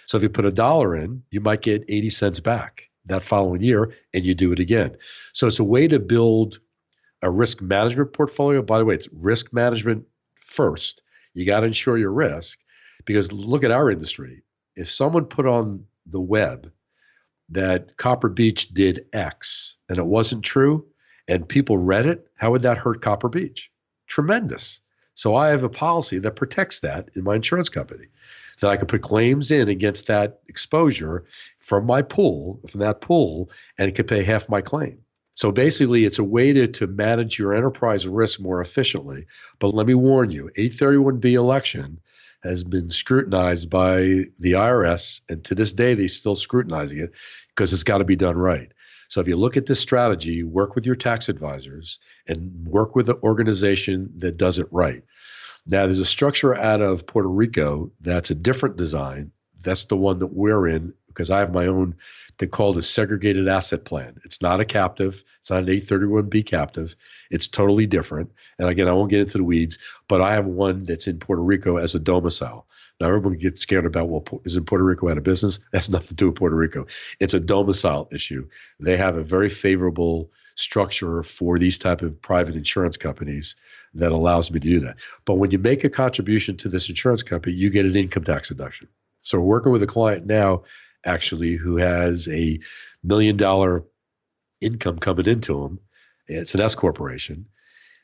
Speaker 4: So if you put $1 in, you might get 80 cents back that following year, and you do it again. So it's a way to build a risk management portfolio. By the way, it's risk management first. You got to insure your risk because look at our industry. If someone put on the web that Copper Beech did X and it wasn't true and people read it, how would that hurt Copper Beech? Tremendous. So I have a policy that protects that in my insurance company, that I can put claims in against that exposure from my pool, from that pool, and it could pay half my claim. So basically, it's a way to manage your enterprise risk more efficiently. But let me warn you, 831B election has been scrutinized by the IRS, and to this day, they're still scrutinizing it because it's got to be done right. So if you look at this strategy, work with your tax advisors and work with the organization that does it right. Now, there's a structure out of Puerto Rico that's a different design. That's the one that we're in because I have my own, they call it a segregated asset plan. It's not a captive. It's not an 831B captive. It's totally different. And again, I won't get into the weeds, but I have one that's in Puerto Rico as a domicile. Now, everyone gets scared about, well, is in Puerto Rico out of business? That's nothing to do with Puerto Rico. It's a domicile issue. They have a very favorable structure for these type of private insurance companies that allows me to do that. But when you make a contribution to this insurance company, you get an income tax deduction. So we're working with a client now, actually, who has $1 million income coming into him. It's an S corporation.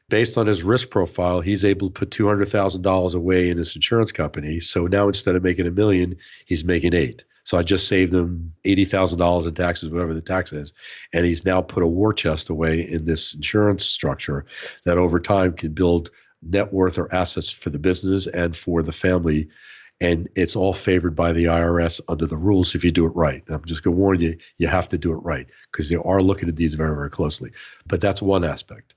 Speaker 4: Based on his risk profile, he's able to put $200,000 away in his insurance company. So now instead of making $1 million, he's making $8 million. So I just saved him $80,000 in taxes, whatever the tax is. And he's now put a war chest away in this insurance structure that over time can build net worth or assets for the business and for the family. And it's all favored by the IRS under the rules if you do it right. And I'm just going to warn you, you have to do it right because they are looking at these very, very closely. But that's one aspect.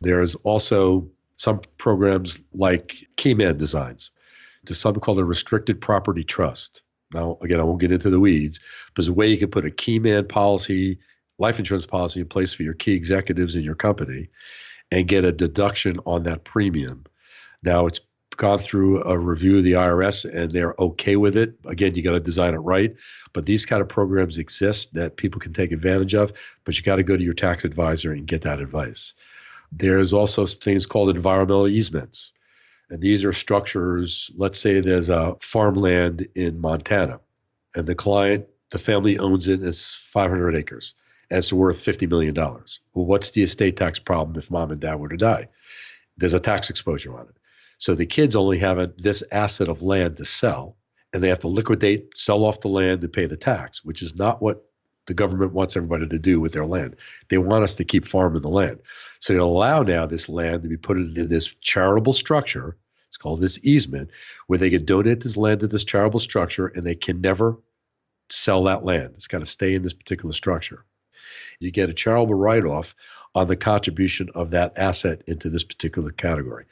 Speaker 4: There's also some programs like Keyman Designs. There's something called a restricted property trust. Now, again, I won't get into the weeds, but there's a way you can put a Keyman policy, life insurance policy in place for your key executives in your company and get a deduction on that premium. Now, it's gone through a review of the IRS and they're okay with it. Again, you got to design it right. But these kind of programs exist that people can take advantage of, but you got to go to your tax advisor and get that advice. There's also things called environmental easements. And these are structures, let's say there's a farmland in Montana and the family owns it, it's 500 acres and it's worth $50 million. Well, what's the estate tax problem if mom and dad were to die? There's a tax exposure on it. So the kids only have this asset of land to sell and they have to liquidate, sell off the land and pay the tax, which is not what the government wants everybody to do with their land. They want us to keep farming the land. So they allow now this land to be put into this charitable structure. It's called this easement, where they can donate this land to this charitable structure and they can never sell that land. It's got to stay in this particular structure. You get a charitable write-off on the contribution of that asset into this particular category.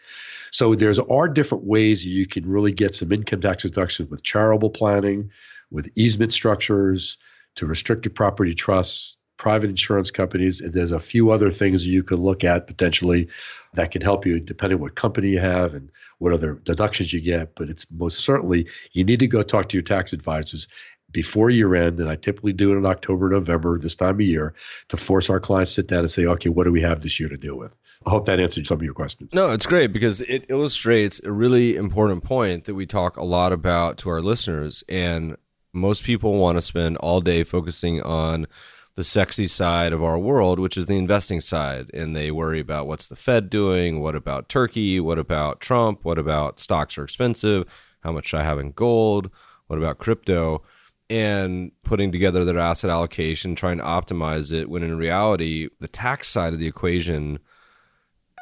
Speaker 4: So there are different ways you can really get some income tax deductions with charitable planning, with easement structures, to restricted property trusts, private insurance companies, and there's a few other things you could look at potentially that can help you depending on what company you have and what other deductions you get. But it's most certainly, you need to go talk to your tax advisors before year end, and I typically do it in October, November, this time of year, to force our clients to sit down and say, okay, what do we have this year to deal with? I hope that answered some of your questions.
Speaker 3: No, it's great because it illustrates a really important point that we talk a lot about to our listeners. And most people want to spend all day focusing on the sexy side of our world, which is the investing side. And they worry about what's the Fed doing? What about Turkey? What about Trump? What about stocks are expensive? How much should I have in gold? What about crypto? And putting together their asset allocation, trying to optimize it, when in reality, the tax side of the equation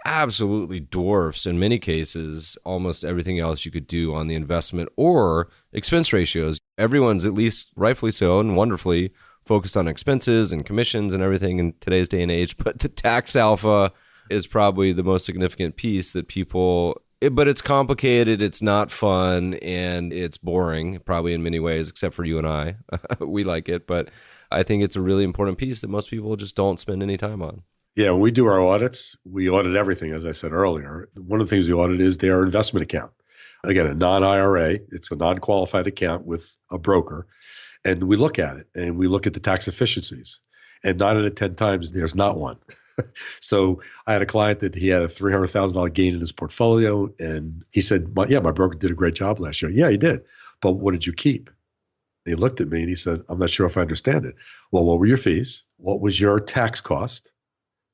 Speaker 3: absolutely dwarfs, in many cases, almost everything else you could do on the investment or expense ratios. Everyone's, at least rightfully so and wonderfully, focused on expenses and commissions and everything in today's day and age. But the tax alpha is probably the most significant piece that people... But it's complicated, it's not fun, and it's boring, probably in many ways, except for you and I. We like it, but I think it's a really important piece that most people just don't spend any time on.
Speaker 4: Yeah, when we do our audits, we audit everything, as I said earlier. One of the things we audit is their investment account. Again, a non-IRA, it's a non-qualified account with a broker, and we look at it, and we look at the tax efficiencies. And 9 out of 10 times, there's not one. So I had a client that he had a $300,000 gain in his portfolio, and he said, my broker did a great job last year. Yeah, he did. But what did you keep? And he looked at me and he said, I'm not sure if I understand it. Well, what were your fees? What was your tax cost?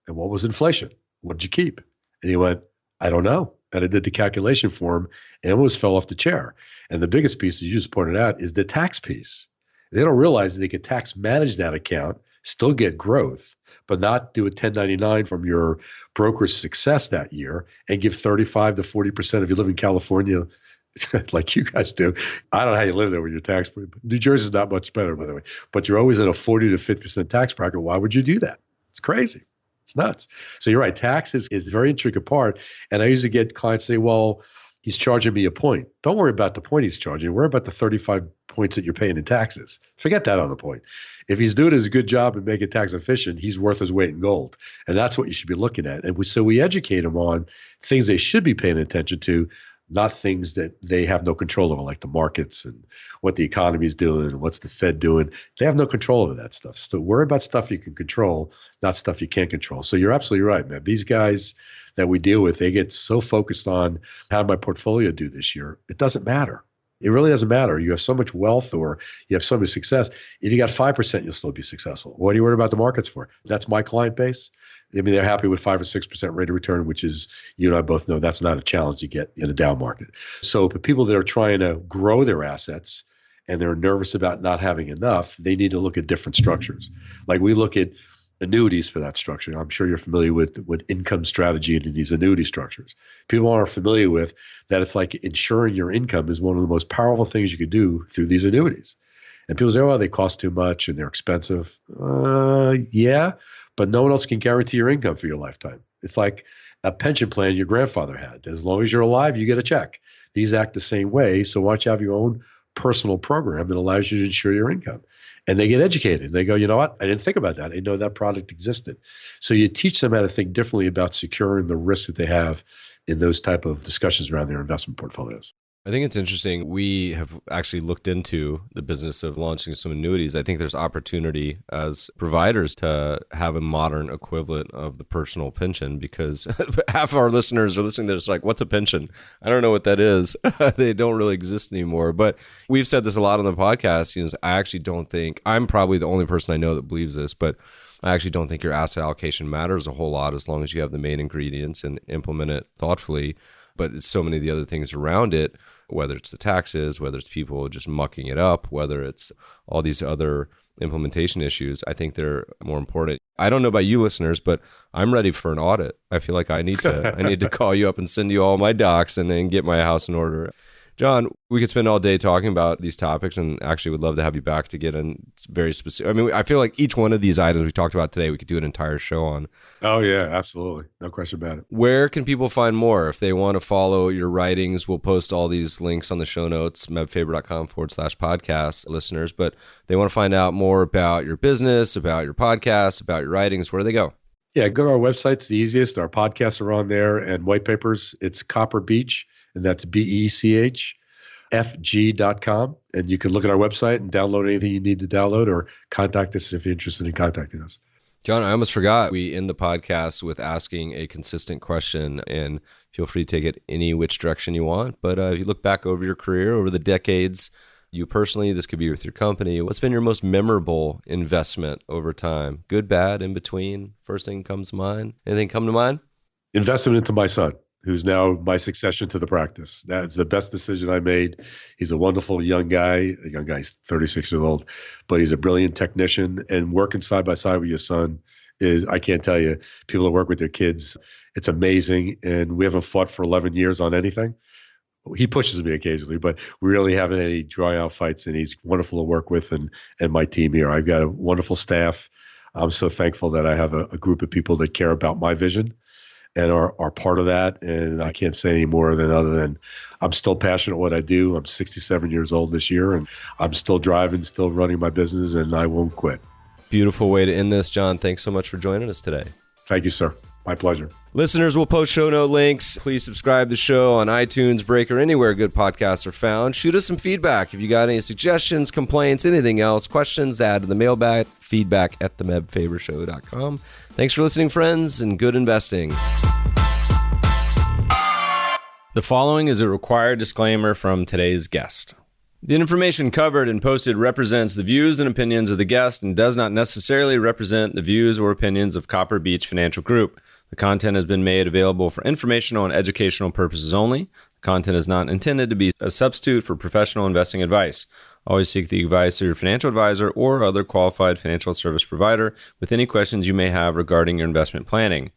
Speaker 4: And what was inflation? What did you keep? And he went, I don't know. And I did the calculation for him and almost fell off the chair. And the biggest piece, as you just pointed out, is the tax piece. They don't realize that they can tax manage that account, still get growth, but not do a 1099 from your broker's success that year and give 35 to 40% if you live in California, like you guys do. I don't know how you live there with your tax. New Jersey's not much better, by the way. But you're always in a 40 to 50% tax bracket. Why would you do that? It's crazy. It's nuts. So you're right. Tax is a very intricate part. And I usually get clients say, well, he's charging me a point. Don't worry about the point he's charging. Worry about the 35 points that you're paying in taxes. Forget that on the point. If he's doing his good job and making tax efficient, he's worth his weight in gold. And that's what you should be looking at. And so we educate them on things they should be paying attention to, not things that they have no control over, like the markets and what the economy is doing and what's the Fed doing. They have no control over that stuff. So worry about stuff you can control, not stuff you can't control. So you're absolutely right, man. These guys that we deal with, they get so focused on how did my portfolio do this year. It doesn't matter. It really doesn't matter. You have so much wealth or you have so much success. If you got 5%, you'll still be successful. What are you worried about the markets for? That's my client base. I mean, they're happy with 5 or 6% rate of return, which is, you and I both know that's not a challenge you get in a down market. So for people that are trying to grow their assets and they're nervous about not having enough, they need to look at different structures. Like we look at annuities for that structure. I'm sure you're familiar with income strategy and these annuity structures. People aren't familiar with that. It's like insuring your income is one of the most powerful things you could do through these annuities. And people say, oh, they cost too much and they're expensive. Yeah, but no one else can guarantee your income for your lifetime. It's like a pension plan your grandfather had. As long as you're alive, you get a check. These act the same way. So why don't you have your own personal program that allows you to insure your income? And they get educated. They go, you know what? I didn't think about that. I didn't know that product existed. So you teach them how to think differently about securing the risk that they have in those type of discussions around their investment portfolios.
Speaker 3: I think it's interesting. We have actually looked into the business of launching some annuities. I think there's opportunity as providers to have a modern equivalent of the personal pension, because half our listeners are listening to this like, what's a pension? I don't know what that is. They don't really exist anymore. But we've said this a lot on the podcast. You know, I actually don't think, I'm probably the only person I know that believes this, but I actually don't think your asset allocation matters a whole lot as long as you have the main ingredients and implement it thoughtfully. But it's so many of the other things around it, whether it's the taxes, whether it's people just mucking it up, whether it's all these other implementation issues, I think they're more important. I don't know about you listeners, but I'm ready for an audit. I feel like I need to call you up and send you all my docs and then get my house in order. John, we could spend all day talking about these topics, and actually would love to have you back to get in very specific. I mean, I feel like each one of these items we talked about today, we could do an entire show on.
Speaker 4: Oh, yeah, absolutely. No question about it.
Speaker 3: Where can people find more? If they want to follow your writings, we'll post all these links on the show notes, mebfaber.com/podcast, listeners. But they want to find out more about your business, about your podcast, about your writings. Where do they go?
Speaker 4: Yeah, go to our website. It's the easiest. Our podcasts are on there, and white papers. It's Copper Beech, and that's BECHFG.com. And you can look at our website and download anything you need to download, or contact us if you're interested in contacting us.
Speaker 3: John, I almost forgot. We end the podcast with asking a consistent question, and feel free to take it any which direction you want. But if you look back over your career, over the decades, you personally, this could be with your company, what's been your most memorable investment over time? Good, bad, in between? First thing comes to mind? Anything come to mind?
Speaker 4: Investment into my son, who's now my succession to the practice. That's the best decision I made. He's a wonderful young guy. The young guy's 36 years old, but he's a brilliant technician. And working side by side with your son is, I can't tell you, people that work with their kids, it's amazing. And we haven't fought for 11 years on anything. He pushes me occasionally, but we really haven't had any draw out fights, and he's wonderful to work with, and my team here. I've got a wonderful staff. I'm so thankful that I have a group of people that care about my vision and are part of that. And I can't say any more other than I'm still passionate what I do. I'm 67 years old this year, and I'm still driving, still running my business, and I won't quit.
Speaker 3: Beautiful way to end this, John. Thanks so much for joining us today.
Speaker 4: Thank you, sir. My pleasure.
Speaker 3: Listeners, we'll post show note links. Please subscribe to the show on iTunes, Breaker, anywhere good podcasts are found. Shoot us some feedback. If you got any suggestions, complaints, anything else, questions, add to the mailbag, feedback@themebfabershow.com. Thanks for listening, friends, and good investing. The following is a required disclaimer from today's guest. The information covered and posted represents the views and opinions of the guest and does not necessarily represent the views or opinions of Copper Beech Financial Group. The content has been made available for informational and educational purposes only. The content is not intended to be a substitute for professional investing advice. Always seek the advice of your financial advisor or other qualified financial service provider with any questions you may have regarding your investment planning.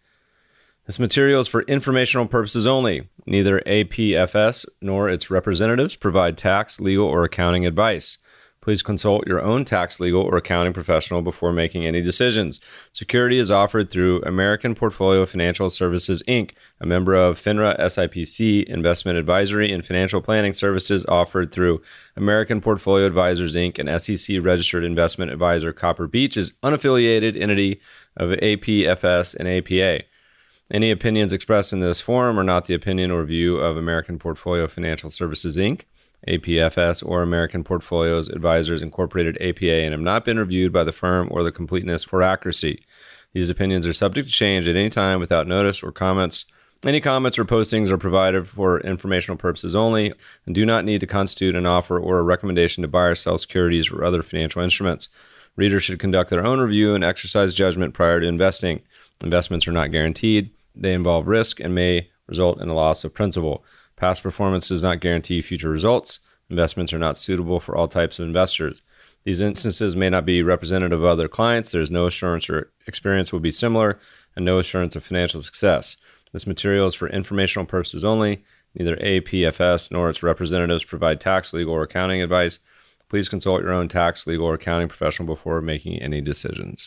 Speaker 3: This material is for informational purposes only. Neither APFS nor its representatives provide tax, legal, or accounting advice. Please consult your own tax, legal, or accounting professional before making any decisions. Security is offered through American Portfolio Financial Services, Inc., a member of FINRA SIPC. Investment advisory and financial planning services offered through American Portfolio Advisors, Inc., an SEC-registered investment advisor. Copper Beech is unaffiliated entity of APFS and APA. Any opinions expressed in this forum are not the opinion or view of American Portfolio Financial Services, Inc., APFS, or American Portfolios Advisors Incorporated, APA, and have not been reviewed by the firm or the completeness for accuracy. These opinions are subject to change at any time without notice or comments. Any comments or postings are provided for informational purposes only and do not need to constitute an offer or a recommendation to buy or sell securities or other financial instruments. Readers should conduct their own review and exercise judgment prior to investing. Investments are not guaranteed. They involve risk and may result in a loss of principal. Past performance does not guarantee future results. Investments are not suitable for all types of investors. These instances may not be representative of other clients. There is no assurance or experience will be similar, and no assurance of financial success. This material is for informational purposes only. Neither APFS nor its representatives provide tax, legal, or accounting advice. Please consult your own tax, legal, or accounting professional before making any decisions.